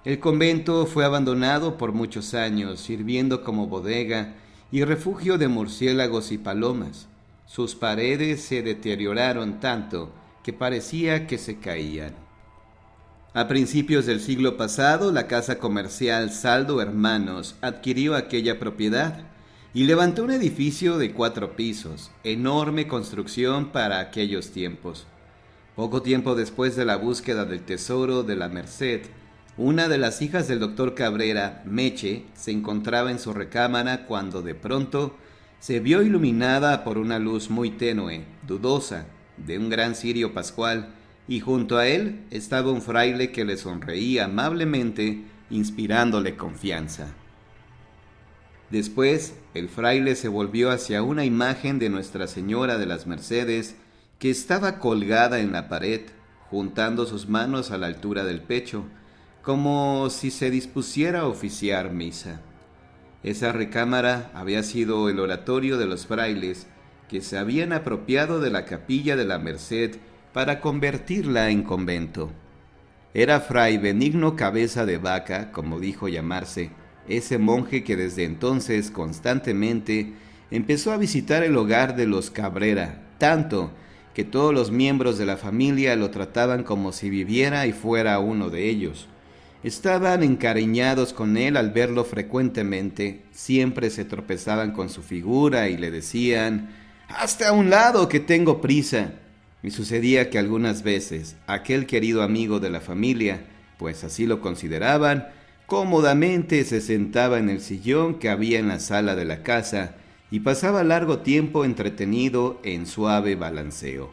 El convento fue abandonado por muchos años, sirviendo como bodega y refugio de murciélagos y palomas. Sus paredes se deterioraron tanto que parecía que se caían. A principios del siglo pasado, la casa comercial Saldo Hermanos adquirió aquella propiedad y levantó un edificio de 4 pisos, enorme construcción para aquellos tiempos. Poco tiempo después de la búsqueda del tesoro de la Merced, una de las hijas del doctor Cabrera, Meche, se encontraba en su recámara cuando de pronto se vio iluminada por una luz muy tenue, dudosa, de un gran cirio pascual, y junto a él estaba un fraile que le sonreía amablemente, inspirándole confianza. Después, el fraile se volvió hacia una imagen de Nuestra Señora de las Mercedes que estaba colgada en la pared, juntando sus manos a la altura del pecho, como si se dispusiera a oficiar misa. Esa recámara había sido el oratorio de los frailes que se habían apropiado de la capilla de la Merced para convertirla en convento. Era Fray Benigno Cabeza de Vaca, como dijo llamarse, ese monje que desde entonces constantemente empezó a visitar el hogar de los Cabrera, tanto que todos los miembros de la familia lo trataban como si viviera y fuera uno de ellos. Estaban encariñados con él al verlo frecuentemente, siempre se tropezaban con su figura y le decían: «¡Hazte a un lado, que tengo prisa!». Y sucedía que algunas veces aquel querido amigo de la familia, pues así lo consideraban, Cómodamente se sentaba en el sillón que había en la sala de la casa y pasaba largo tiempo entretenido en suave balanceo.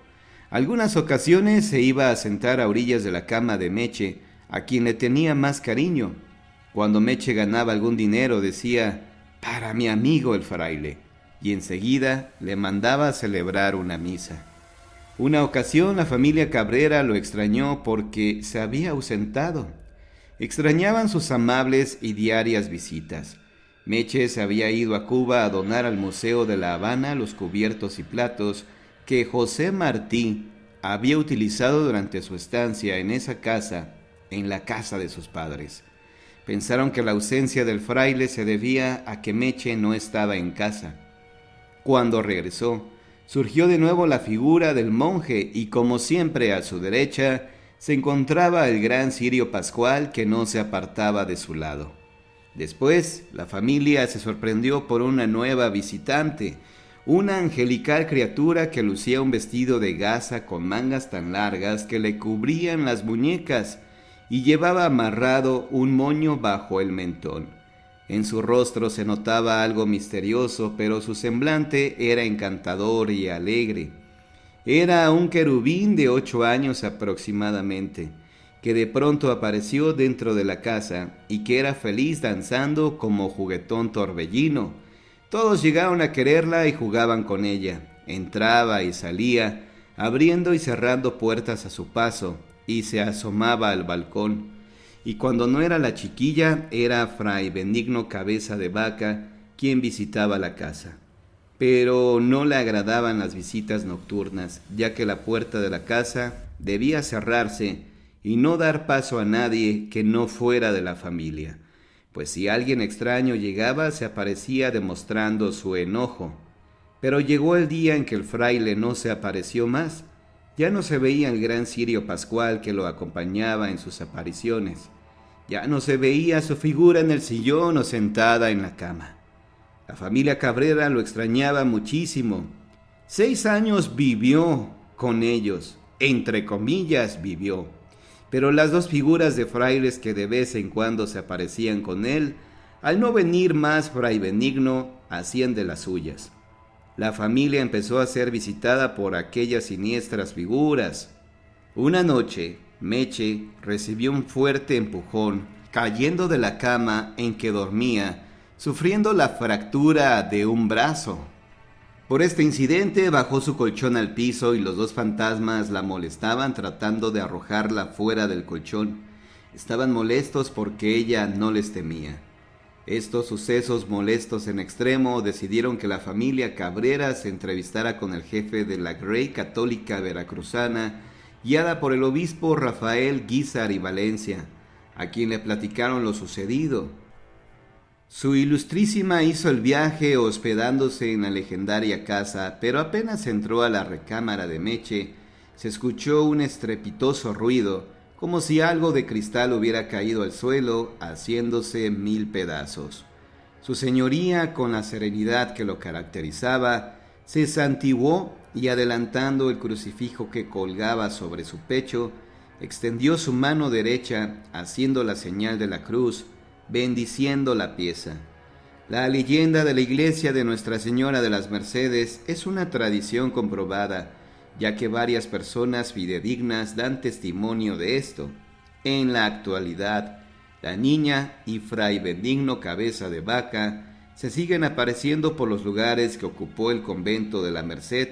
Algunas ocasiones se iba a sentar a orillas de la cama de Meche, a quien le tenía más cariño. Cuando Meche ganaba algún dinero decía: «Para mi amigo el fraile», y enseguida le mandaba a celebrar una misa. Una ocasión la familia Cabrera lo extrañó porque se había ausentado. Extrañaban sus amables y diarias visitas. Meche se había ido a Cuba a donar al Museo de La Habana los cubiertos y platos que José Martí había utilizado durante su estancia en esa casa, en la casa de sus padres. Pensaron que la ausencia del fraile se debía a que Meche no estaba en casa. Cuando regresó, surgió de nuevo la figura del monje y, como siempre, a su derecha se encontraba el gran Cirio Pascual, que no se apartaba de su lado. Después, la familia se sorprendió por una nueva visitante, una angelical criatura que lucía un vestido de gasa con mangas tan largas que le cubrían las muñecas y llevaba amarrado un moño bajo el mentón. En su rostro se notaba algo misterioso, pero su semblante era encantador y alegre. Era un querubín de 8 años aproximadamente, que de pronto apareció dentro de la casa y que era feliz danzando como juguetón torbellino. Todos llegaron a quererla y jugaban con ella. Entraba y salía, abriendo y cerrando puertas a su paso, y se asomaba al balcón. Y cuando no era la chiquilla, era Fray Benigno Cabeza de Vaca quien visitaba la casa. Pero no le agradaban las visitas nocturnas, ya que la puerta de la casa debía cerrarse y no dar paso a nadie que no fuera de la familia, pues si alguien extraño llegaba se aparecía demostrando su enojo. Pero llegó el día en que el fraile no se apareció más. Ya no se veía el gran Cirio Pascual que lo acompañaba en sus apariciones. Ya no se veía su figura en el sillón o sentada en la cama. La familia Cabrera lo extrañaba muchísimo. 6 años vivió con ellos, entre comillas vivió, pero las 2 figuras de frailes que de vez en cuando se aparecían con él, al no venir más Fray Benigno, hacían de las suyas. La familia empezó a ser visitada por aquellas siniestras figuras. Una noche, Meche recibió un fuerte empujón, cayendo de la cama en que dormía, sufriendo la fractura de un brazo. Por este incidente bajó su colchón al piso y los 2 fantasmas la molestaban tratando de arrojarla fuera del colchón. Estaban molestos porque ella no les temía. Estos sucesos molestos en extremo decidieron que la familia Cabrera se entrevistara con el jefe de la Grey Católica Veracruzana, guiada por el obispo Rafael Guízar y Valencia, a quien le platicaron lo sucedido. Su ilustrísima hizo el viaje hospedándose en la legendaria casa, pero apenas entró a la recámara de Meche, se escuchó un estrepitoso ruido, como si algo de cristal hubiera caído al suelo, haciéndose 1000 pedazos. Su señoría, con la serenidad que lo caracterizaba, se santiguó y, adelantando el crucifijo que colgaba sobre su pecho, extendió su mano derecha, haciendo la señal de la cruz, bendiciendo la pieza. La leyenda de la iglesia de Nuestra Señora de las Mercedes es una tradición comprobada, ya que varias personas fidedignas dan testimonio de esto. En la actualidad, la niña y Fray Benigno Cabeza de Vaca se siguen apareciendo por los lugares que ocupó el convento de la Merced,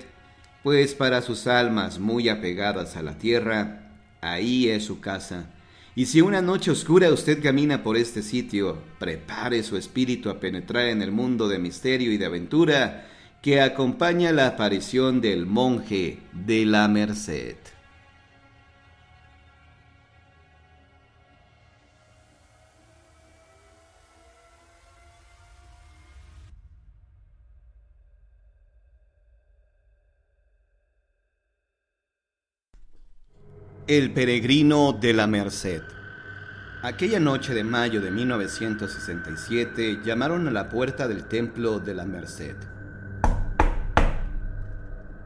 pues para sus almas muy apegadas a la tierra, ahí es su casa. Y si una noche oscura usted camina por este sitio, prepare su espíritu a penetrar en el mundo de misterio y de aventura que acompaña la aparición del monje de la Merced. El peregrino de la Merced. Aquella noche de mayo de 1967 llamaron a la puerta del templo de la Merced.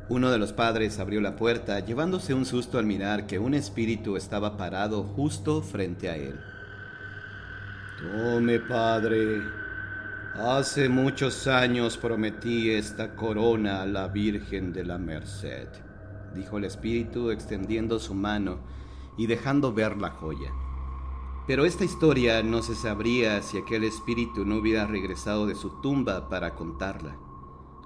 Uno de los padres abrió la puerta, llevándose un susto al mirar que un espíritu estaba parado justo frente a él. Tome, padre. Hace muchos años prometí esta corona a la Virgen de la Merced, dijo el espíritu extendiendo su mano y dejando ver la joya. Pero esta historia no se sabría si aquel espíritu no hubiera regresado de su tumba para contarla.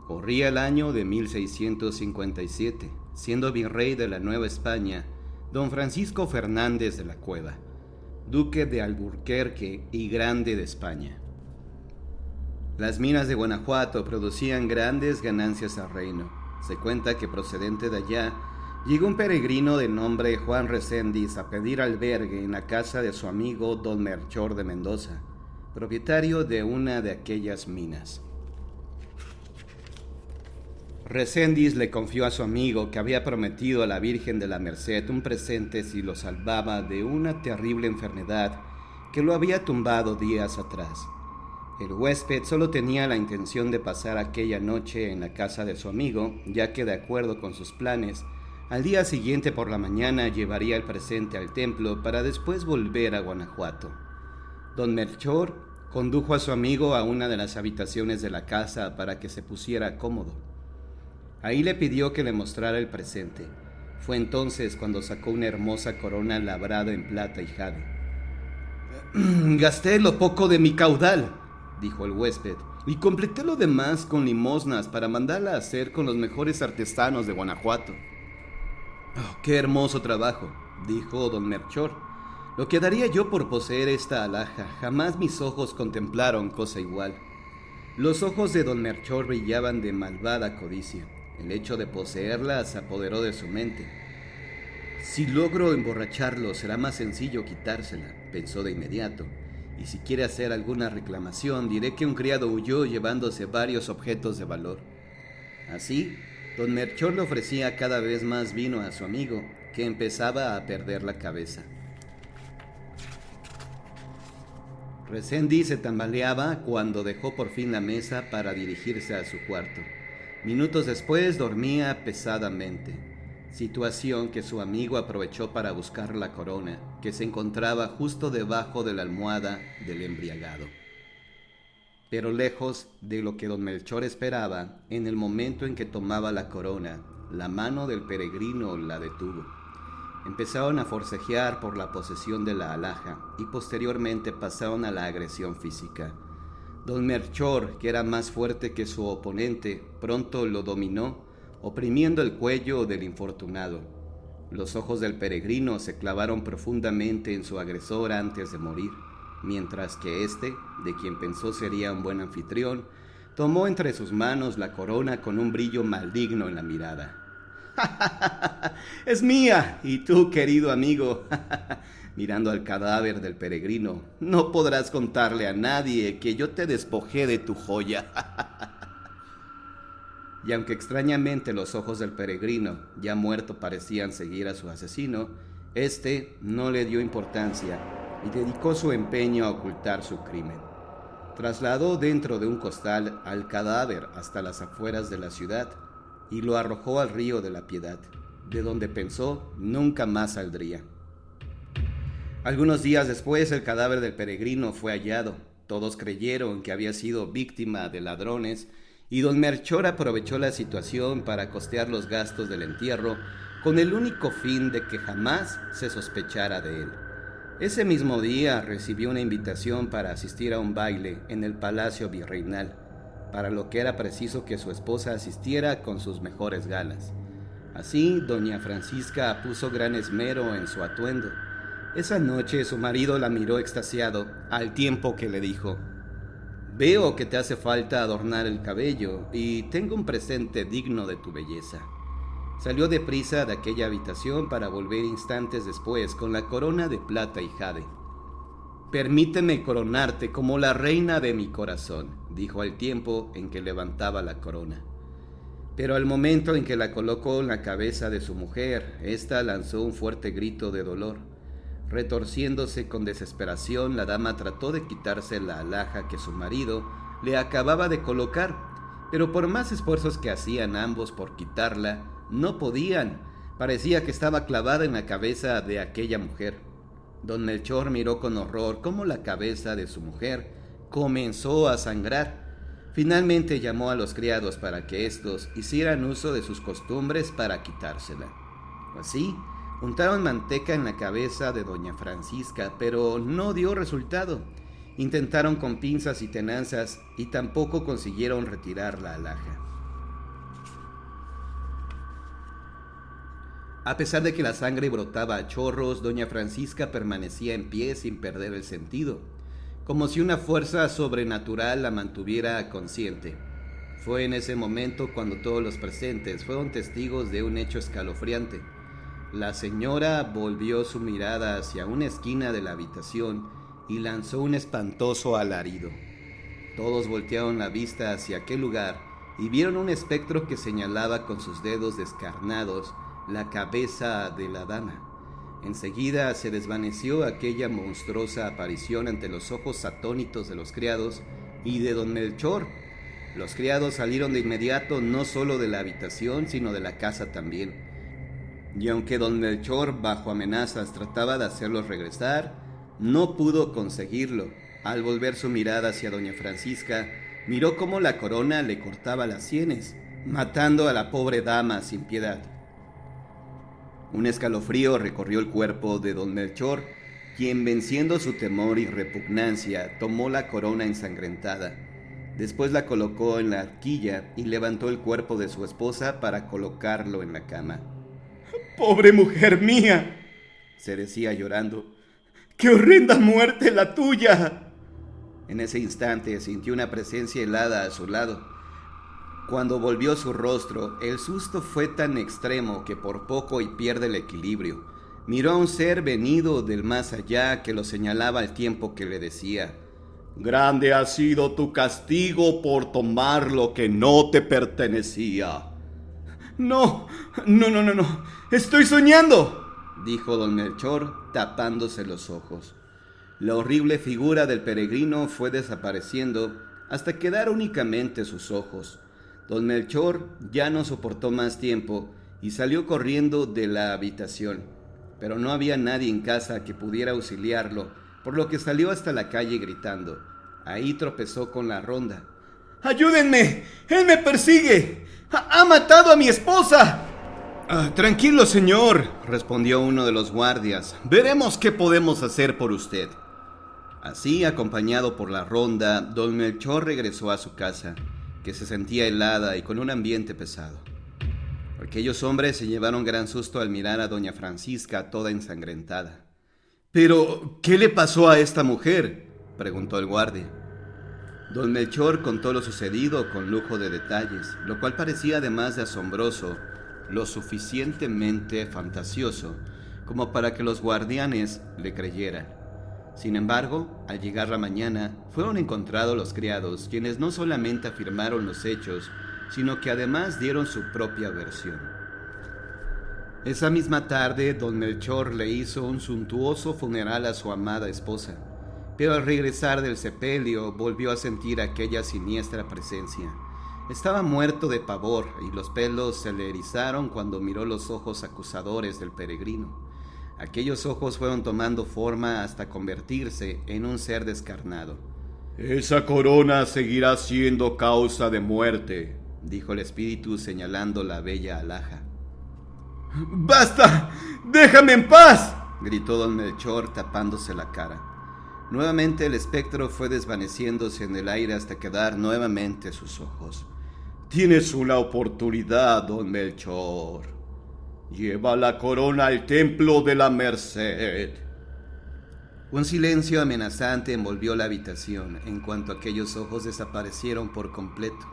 Corría el año de 1657, siendo virrey de la Nueva España, don Francisco Fernández de la Cueva, duque de Alburquerque y Grande de España. Las minas de Guanajuato producían grandes ganancias al reino. Se cuenta que procedente de allá, llegó un peregrino de nombre Juan Reséndiz a pedir albergue en la casa de su amigo don Melchor de Mendoza, propietario de una de aquellas minas. Reséndiz le confió a su amigo que había prometido a la Virgen de la Merced un presente si lo salvaba de una terrible enfermedad que lo había tumbado días atrás. El huésped solo tenía la intención de pasar aquella noche en la casa de su amigo, ya que de acuerdo con sus planes, al día siguiente por la mañana llevaría el presente al templo para después volver a Guanajuato. Don Melchor condujo a su amigo a una de las habitaciones de la casa para que se pusiera cómodo. Ahí le pidió que le mostrara el presente. Fue entonces cuando sacó una hermosa corona labrada en plata y jade. «Gasté lo poco de mi caudal», dijo el huésped, «y completé lo demás con limosnas para mandarla a hacer con los mejores artesanos de Guanajuato». «Oh, qué hermoso trabajo», dijo don Melchor. «Lo que daría yo por poseer esta alhaja, jamás mis ojos contemplaron cosa igual». Los ojos de don Melchor brillaban de malvada codicia. El hecho de poseerla se apoderó de su mente. «Si logro emborracharlo, será más sencillo quitársela», pensó de inmediato. «Y si quiere hacer alguna reclamación, diré que un criado huyó llevándose varios objetos de valor». Así, don Melchor le ofrecía cada vez más vino a su amigo, que empezaba a perder la cabeza. Reséndiz se tambaleaba cuando dejó por fin la mesa para dirigirse a su cuarto. Minutos después dormía pesadamente, situación que su amigo aprovechó para buscar la corona, que se encontraba justo debajo de la almohada del embriagado. Pero lejos de lo que don Melchor esperaba, en el momento en que tomaba la corona, la mano del peregrino la detuvo. Empezaron a forcejear por la posesión de la alhaja y posteriormente pasaron a la agresión física. Don Melchor, que era más fuerte que su oponente, pronto lo dominó, oprimiendo el cuello del infortunado. Los ojos del peregrino se clavaron profundamente en su agresor antes de morir, mientras que éste, de quien pensó sería un buen anfitrión, tomó entre sus manos la corona con un brillo maligno en la mirada. «Es mía, y tú, querido amigo», mirando al cadáver del peregrino, «no podrás contarle a nadie que yo te despojé de tu joya». Y aunque extrañamente los ojos del peregrino, ya muerto, parecían seguir a su asesino, éste no le dio importancia y dedicó su empeño a ocultar su crimen. Trasladó dentro de un costal al cadáver hasta las afueras de la ciudad y lo arrojó al río de la Piedad, de donde pensó nunca más saldría. Algunos días después el cadáver del peregrino fue hallado. Todos creyeron que había sido víctima de ladrones y don Melchor aprovechó la situación para costear los gastos del entierro con el único fin de que jamás se sospechara de él. Ese mismo día recibió una invitación para asistir a un baile en el Palacio Virreinal, para lo que era preciso que su esposa asistiera con sus mejores galas. Así, doña Francisca puso gran esmero en su atuendo. Esa noche su marido la miró extasiado, al tiempo que le dijo: «Veo que te hace falta adornar el cabello y tengo un presente digno de tu belleza». Salió deprisa de aquella habitación para volver instantes después con la corona de plata y jade. «Permíteme coronarte como la reina de mi corazón», dijo al tiempo en que levantaba la corona. Pero al momento en que la colocó en la cabeza de su mujer, ésta lanzó un fuerte grito de dolor. Retorciéndose con desesperación, la dama trató de quitarse la alhaja que su marido le acababa de colocar, pero por más esfuerzos que hacían ambos por quitarla, no podían. Parecía que estaba clavada en la cabeza de aquella mujer. Don Melchor miró con horror cómo la cabeza de su mujer comenzó a sangrar. Finalmente llamó a los criados para que éstos hicieran uso de sus costumbres para quitársela. Así, untaron manteca en la cabeza de doña Francisca, pero no dio resultado. Intentaron con pinzas y tenazas y tampoco consiguieron retirar la alhaja. A pesar de que la sangre brotaba a chorros, doña Francisca permanecía en pie sin perder el sentido, como si una fuerza sobrenatural la mantuviera consciente. Fue en ese momento cuando todos los presentes fueron testigos de un hecho escalofriante. La señora volvió su mirada hacia una esquina de la habitación y lanzó un espantoso alarido. Todos voltearon la vista hacia aquel lugar y vieron un espectro que señalaba con sus dedos descarnados la cabeza de la dama. Enseguida se desvaneció aquella monstruosa aparición ante los ojos atónitos de los criados y de don Melchor. Los criados salieron de inmediato no solo de la habitación, sino de la casa también. Y aunque don Melchor, bajo amenazas, trataba de hacerlos regresar, no pudo conseguirlo. Al volver su mirada hacia doña Francisca, miró cómo la corona le cortaba las sienes, matando a la pobre dama sin piedad. Un escalofrío recorrió el cuerpo de don Melchor, quien, venciendo su temor y repugnancia, tomó la corona ensangrentada. Después la colocó en la arquilla y levantó el cuerpo de su esposa para colocarlo en la cama. ¡Pobre mujer mía!, se decía llorando. ¡Qué horrenda muerte la tuya! En ese instante sintió una presencia helada a su lado. Cuando volvió su rostro, el susto fue tan extremo que por poco y pierde el equilibrio. Miró a un ser venido del más allá que lo señalaba al tiempo que le decía: «Grande ha sido tu castigo por tomar lo que no te pertenecía». «No, estoy soñando», dijo don Melchor, tapándose los ojos. La horrible figura del peregrino fue desapareciendo hasta quedar únicamente sus ojos. Don Melchor ya no soportó más tiempo y salió corriendo de la habitación, pero no había nadie en casa que pudiera auxiliarlo, por lo que salió hasta la calle gritando. Ahí tropezó con la ronda. «¡Ayúdenme! ¡Él me persigue! ¡Ha matado a mi esposa!» «Tranquilo, señor», respondió uno de los guardias. «Veremos qué podemos hacer por usted». Así, acompañado por la ronda, don Melchor regresó a su casa, que se sentía helada y con un ambiente pesado. Aquellos hombres se llevaron gran susto al mirar a doña Francisca toda ensangrentada. «¿Pero qué le pasó a esta mujer?», preguntó el guardia. Don Melchor contó lo sucedido con lujo de detalles, lo cual parecía, además de asombroso, lo suficientemente fantasioso como para que los guardianes le creyeran. Sin embargo, al llegar la mañana, fueron encontrados los criados, quienes no solamente afirmaron los hechos, sino que además dieron su propia versión. Esa misma tarde, don Melchor le hizo un suntuoso funeral a su amada esposa, pero al regresar del sepelio volvió a sentir aquella siniestra presencia. Estaba muerto de pavor y los pelos se le erizaron cuando miró los ojos acusadores del peregrino. Aquellos ojos fueron tomando forma hasta convertirse en un ser descarnado. «Esa corona seguirá siendo causa de muerte», dijo el espíritu señalando la bella alhaja. «¡Basta! ¡Déjame en paz!», gritó don Melchor tapándose la cara. Nuevamente el espectro fue desvaneciéndose en el aire hasta quedar nuevamente sus ojos. «Tienes una oportunidad, don Melchor. Lleva la corona al templo de la Merced». Un silencio amenazante envolvió la habitación en cuanto aquellos ojos desaparecieron por completo.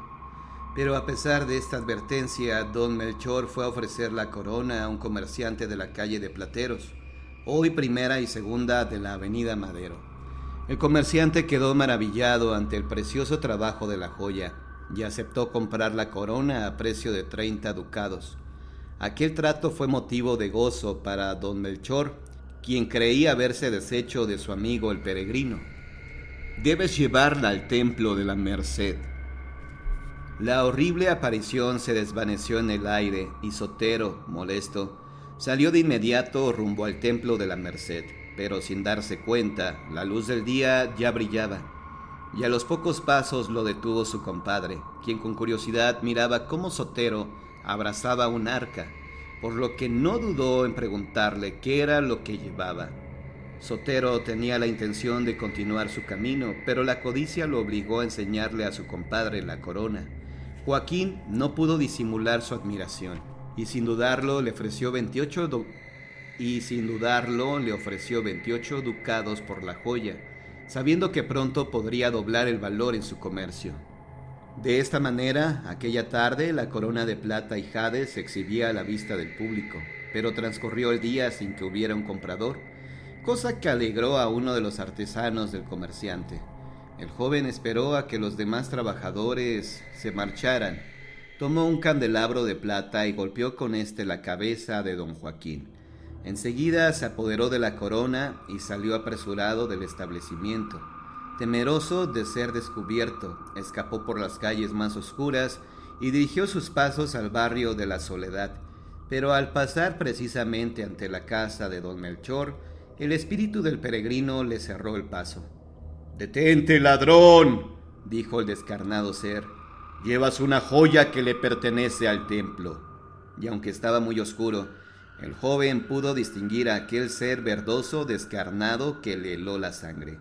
Pero a pesar de esta advertencia, don Melchor fue a ofrecer la corona a un comerciante de la calle de Plateros, hoy primera y segunda de la avenida Madero. El comerciante quedó maravillado ante el precioso trabajo de la joya y aceptó comprar la corona a precio de 30 ducados. Aquel trato fue motivo de gozo para don Melchor, quien creía haberse deshecho de su amigo el peregrino. «Debes llevarla al templo de la Merced». La horrible aparición se desvaneció en el aire y Sotero, molesto, salió de inmediato rumbo al templo de la Merced. pero sin darse cuenta, la luz del día ya brillaba, y a los pocos pasos lo detuvo su compadre, quien con curiosidad miraba cómo Sotero abrazaba un arca, por lo que no dudó en preguntarle qué era lo que llevaba. Sotero tenía la intención de continuar su camino, pero la codicia lo obligó a enseñarle a su compadre la corona. Joaquín no pudo disimular su admiración, y sin dudarlo le ofreció 28 ducados por la joya, sabiendo que pronto podría doblar el valor en su comercio. De esta manera, aquella tarde la corona de plata y jade se exhibía a la vista del público, pero transcurrió el día sin que hubiera un comprador, cosa que alegró a uno de los artesanos del comerciante. El joven esperó a que los demás trabajadores se marcharan, tomó un candelabro de plata y golpeó con éste la cabeza de don Joaquín. Enseguida se apoderó de la corona y salió apresurado del establecimiento. Temeroso de ser descubierto, escapó por las calles más oscuras y dirigió sus pasos al barrio de la Soledad. Pero al pasar precisamente ante la casa de don Melchor, el espíritu del peregrino le cerró el paso. «¡Detente, ladrón!», dijo el descarnado ser. «Llevas una joya que le pertenece al templo». Y aunque estaba muy oscuro, el joven pudo distinguir a aquel ser verdoso descarnado que le heló la sangre.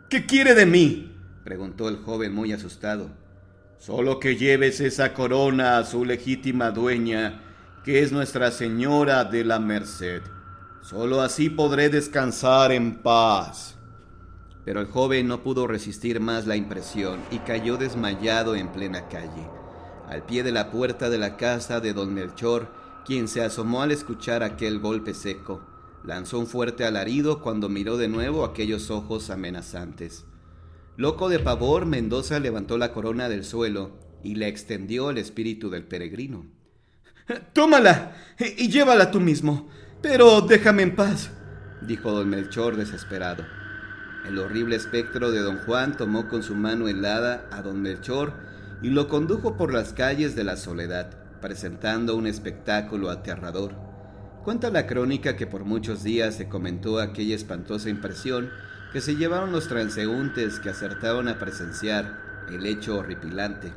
«¿Qué quiere de mí?», preguntó el joven muy asustado. «Solo que lleves esa corona a su legítima dueña, que es Nuestra Señora de la Merced. Solo así podré descansar en paz». Pero el joven no pudo resistir más la impresión y cayó desmayado en plena calle, al pie de la puerta de la casa de don Melchor, quien se asomó al escuchar aquel golpe seco. Lanzó un fuerte alarido cuando miró de nuevo aquellos ojos amenazantes. Loco de pavor, Mendoza levantó la corona del suelo y la extendió al espíritu del peregrino. «Tómala y llévala tú mismo, pero déjame en paz», dijo don Melchor desesperado. El horrible espectro de don Juan tomó con su mano helada a don Melchor y lo condujo por las calles de la Soledad, presentando un espectáculo aterrador. Cuenta la crónica que por muchos días se comentó aquella espantosa impresión que se llevaron los transeúntes que acertaron a presenciar el hecho horripilante.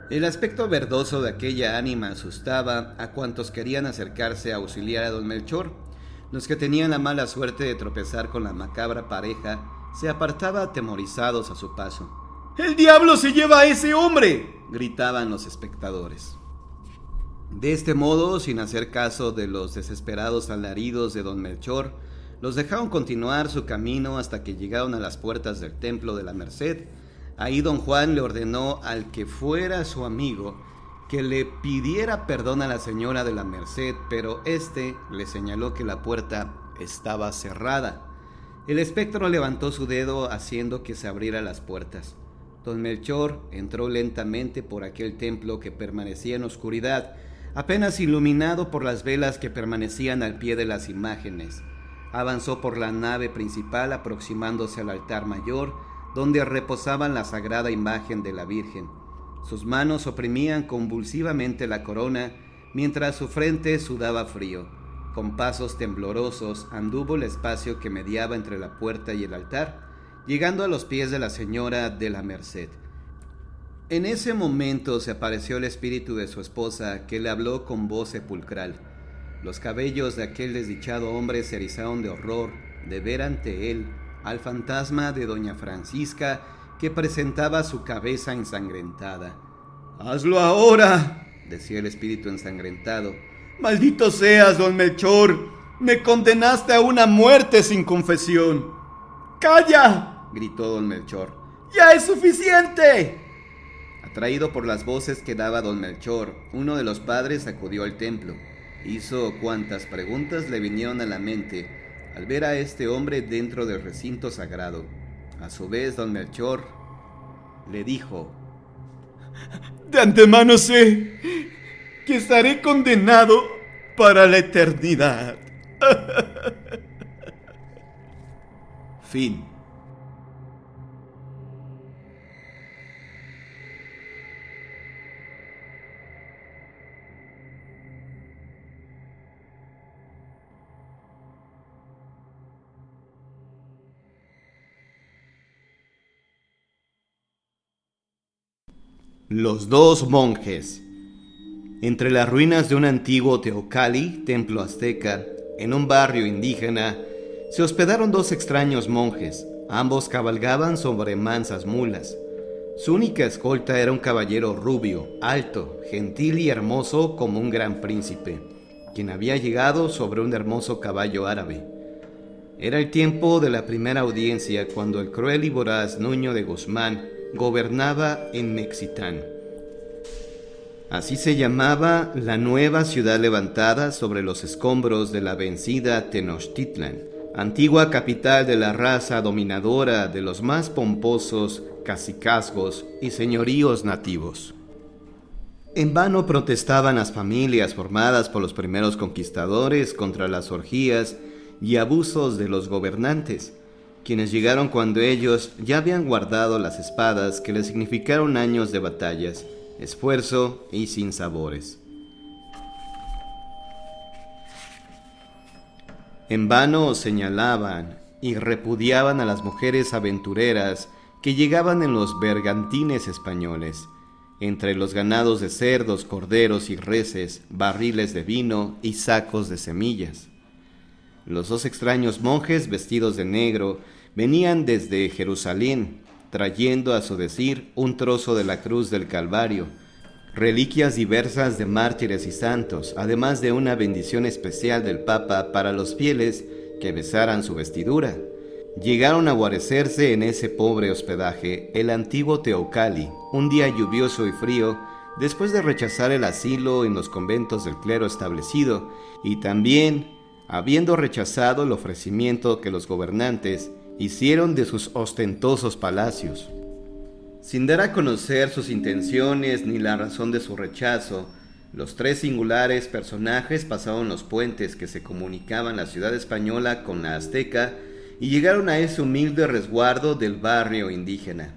El aspecto verdoso de aquella ánima asustaba a cuantos querían acercarse a auxiliar a don Melchor. Los que tenían la mala suerte de tropezar con la macabra pareja se apartaban atemorizados a su paso. «¡El diablo se lleva a ese hombre!», gritaban los espectadores. De este modo, sin hacer caso de los desesperados alaridos de don Melchor, los dejaron continuar su camino hasta que llegaron a las puertas del templo de la Merced. Ahí don Juan le ordenó al que fuera su amigo que le pidiera perdón a la señora de la Merced, pero éste le señaló que la puerta estaba cerrada. El espectro levantó su dedo haciendo que se abrieran las puertas. Don Melchor entró lentamente por aquel templo que permanecía en oscuridad, apenas iluminado por las velas que permanecían al pie de las imágenes. Avanzó por la nave principal aproximándose al altar mayor, donde reposaba la sagrada imagen de la Virgen. Sus manos oprimían convulsivamente la corona, mientras su frente sudaba frío. Con pasos temblorosos anduvo el espacio que mediaba entre la puerta y el altar, llegando a los pies de la señora de la Merced. En ese momento se apareció el espíritu de su esposa, que le habló con voz sepulcral. Los cabellos de aquel desdichado hombre se erizaron de horror de ver ante él al fantasma de doña Francisca, que presentaba su cabeza ensangrentada. «¡Hazlo ahora!», decía el espíritu ensangrentado. «¡Maldito seas, don Melchor! ¡Me condenaste a una muerte sin confesión!». «¡Calla!», gritó don Melchor. «¡Ya es suficiente!». Atraído por las voces que daba don Melchor, uno de los padres acudió al templo. Hizo cuantas preguntas le vinieron a la mente al ver a este hombre dentro del recinto sagrado. A su vez, don Melchor le dijo: «De antemano sé que estaré condenado para la eternidad». Fin. Los dos monjes. Entre las ruinas de un antiguo teocalli, templo azteca, en un barrio indígena, se hospedaron dos extraños monjes. Ambos cabalgaban sobre mansas mulas. Su única escolta era un caballero rubio, alto, gentil y hermoso como un gran príncipe, quien había llegado sobre un hermoso caballo árabe. Era el tiempo de la primera audiencia cuando el cruel y voraz Nuño de Guzmán gobernaba en Mexitán. Así se llamaba la nueva ciudad levantada sobre los escombros de la vencida Tenochtitlan, antigua capital de la raza dominadora de los más pomposos cacicazgos y señoríos nativos. En vano protestaban las familias formadas por los primeros conquistadores contra las orgías y abusos de los gobernantes, quienes llegaron cuando ellos ya habían guardado las espadas que les significaron años de batallas, esfuerzo y sinsabores. En vano señalaban y repudiaban a las mujeres aventureras que llegaban en los bergantines españoles, entre los ganados de cerdos, corderos y reses, barriles de vino y sacos de semillas. Los dos extraños monjes vestidos de negro venían desde Jerusalén, trayendo a su decir un trozo de la cruz del Calvario, reliquias diversas de mártires y santos, además de una bendición especial del Papa para los fieles que besaran su vestidura. Llegaron a guarecerse en ese pobre hospedaje el antiguo teocalli, un día lluvioso y frío, después de rechazar el asilo en los conventos del clero establecido, y también habiendo rechazado el ofrecimiento que los gobernantes hicieron de sus ostentosos palacios. Sin dar a conocer sus intenciones ni la razón de su rechazo, los tres singulares personajes pasaron los puentes que se comunicaban la ciudad española con la azteca y llegaron a ese humilde resguardo del barrio indígena.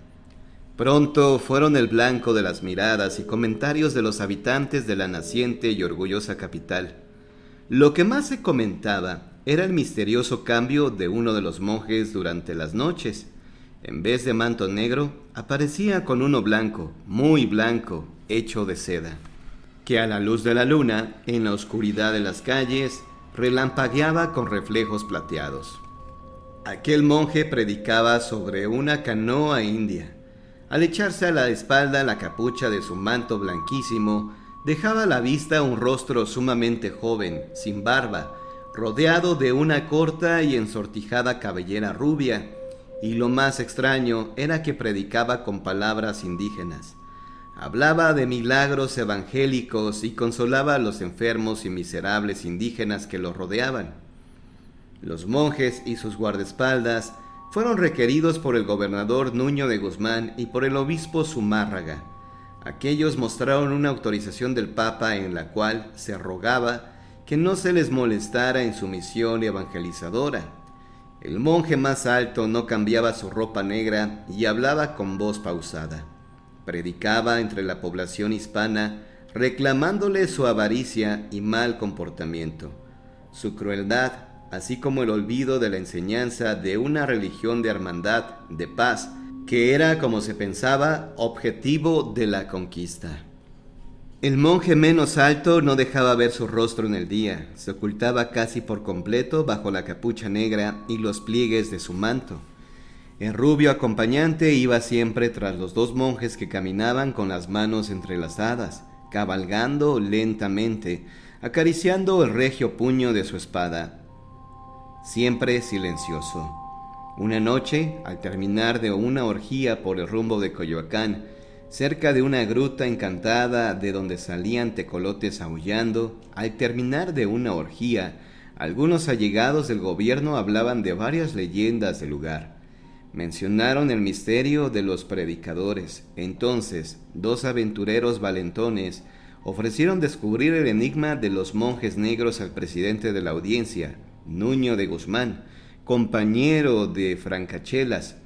Pronto fueron el blanco de las miradas y comentarios de los habitantes de la naciente y orgullosa capital. Lo que más se comentaba era el misterioso cambio de uno de los monjes durante las noches. En vez de manto negro, aparecía con uno blanco, muy blanco, hecho de seda, que a la luz de la luna, en la oscuridad de las calles, relampagueaba con reflejos plateados. Aquel monje predicaba sobre una canoa india. Al echarse a la espalda la capucha de su manto blanquísimo, dejaba a la vista un rostro sumamente joven, sin barba, rodeado de una corta y ensortijada cabellera rubia, y lo más extraño era que predicaba con palabras indígenas. Hablaba de milagros evangélicos y consolaba a los enfermos y miserables indígenas que lo rodeaban. Los monjes y sus guardaespaldas fueron requeridos por el gobernador Nuño de Guzmán y por el obispo Zumárraga. Aquellos mostraron una autorización del Papa en la cual se rogaba que no se les molestara en su misión evangelizadora. El monje más alto no cambiaba su ropa negra y hablaba con voz pausada. Predicaba entre la población hispana, reclamándole su avaricia y mal comportamiento, su crueldad, así como el olvido de la enseñanza de una religión de hermandad, de paz, que era, como se pensaba, objetivo de la conquista. El monje menos alto no dejaba ver su rostro en el día, se ocultaba casi por completo bajo la capucha negra y los pliegues de su manto. El rubio acompañante iba siempre tras los dos monjes que caminaban con las manos entrelazadas, cabalgando lentamente, acariciando el regio puño de su espada, siempre silencioso. Una noche, al terminar de una orgía por el rumbo de Coyoacán, cerca de una gruta encantada de donde salían tecolotes aullando, al terminar de una orgía, algunos allegados del gobierno hablaban de varias leyendas del lugar. Mencionaron el misterio de los predicadores. Entonces, dos aventureros valentones ofrecieron descubrir el enigma de los monjes negros al presidente de la audiencia, Nuño de Guzmán, compañero de francachelas.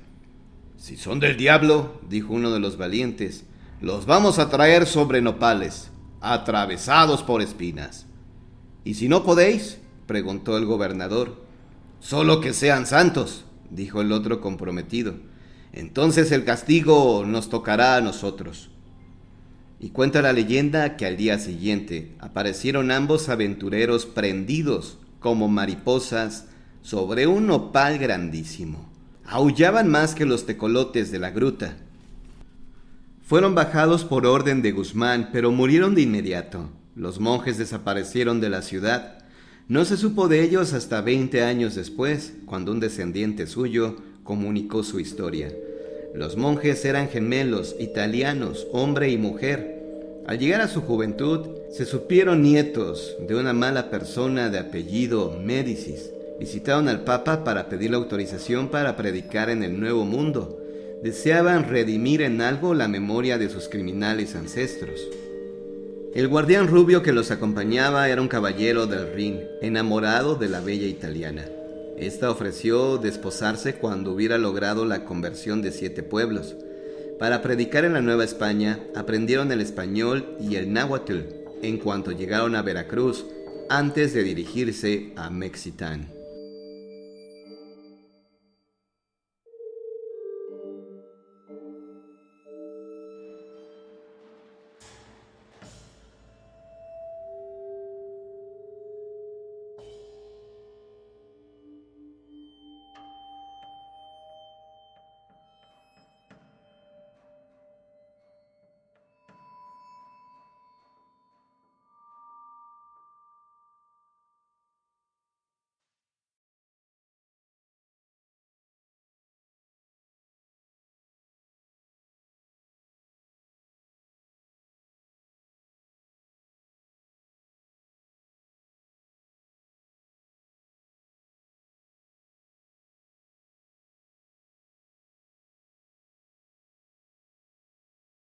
«Si son del diablo», dijo uno de los valientes, «los vamos a traer sobre nopales, atravesados por espinas». «¿Y si no podéis?», preguntó el gobernador. «Solo que sean santos», dijo el otro comprometido. «Entonces el castigo nos tocará a nosotros». y cuenta la leyenda que al día siguiente aparecieron ambos aventureros prendidos como mariposas sobre un nopal grandísimo. Aullaban más que los tecolotes de la gruta. Fueron bajados por orden de Guzmán, pero murieron de inmediato. Los monjes desaparecieron de la ciudad. No se supo de ellos hasta 20 años después, cuando un descendiente suyo comunicó su historia. Los monjes eran gemelos, italianos, hombre y mujer. Al llegar a su juventud, se supieron nietos de una mala persona de apellido Médicis. Visitaron al Papa para pedir la autorización para predicar en el Nuevo Mundo. Deseaban redimir en algo la memoria de sus criminales ancestros. El guardián rubio que los acompañaba era un caballero del Rin, enamorado de la bella italiana. Esta ofreció desposarse cuando hubiera logrado la conversión de 7 pueblos. Para predicar en la Nueva España, aprendieron el español y el náhuatl en cuanto llegaron a Veracruz, antes de dirigirse a Mexitán.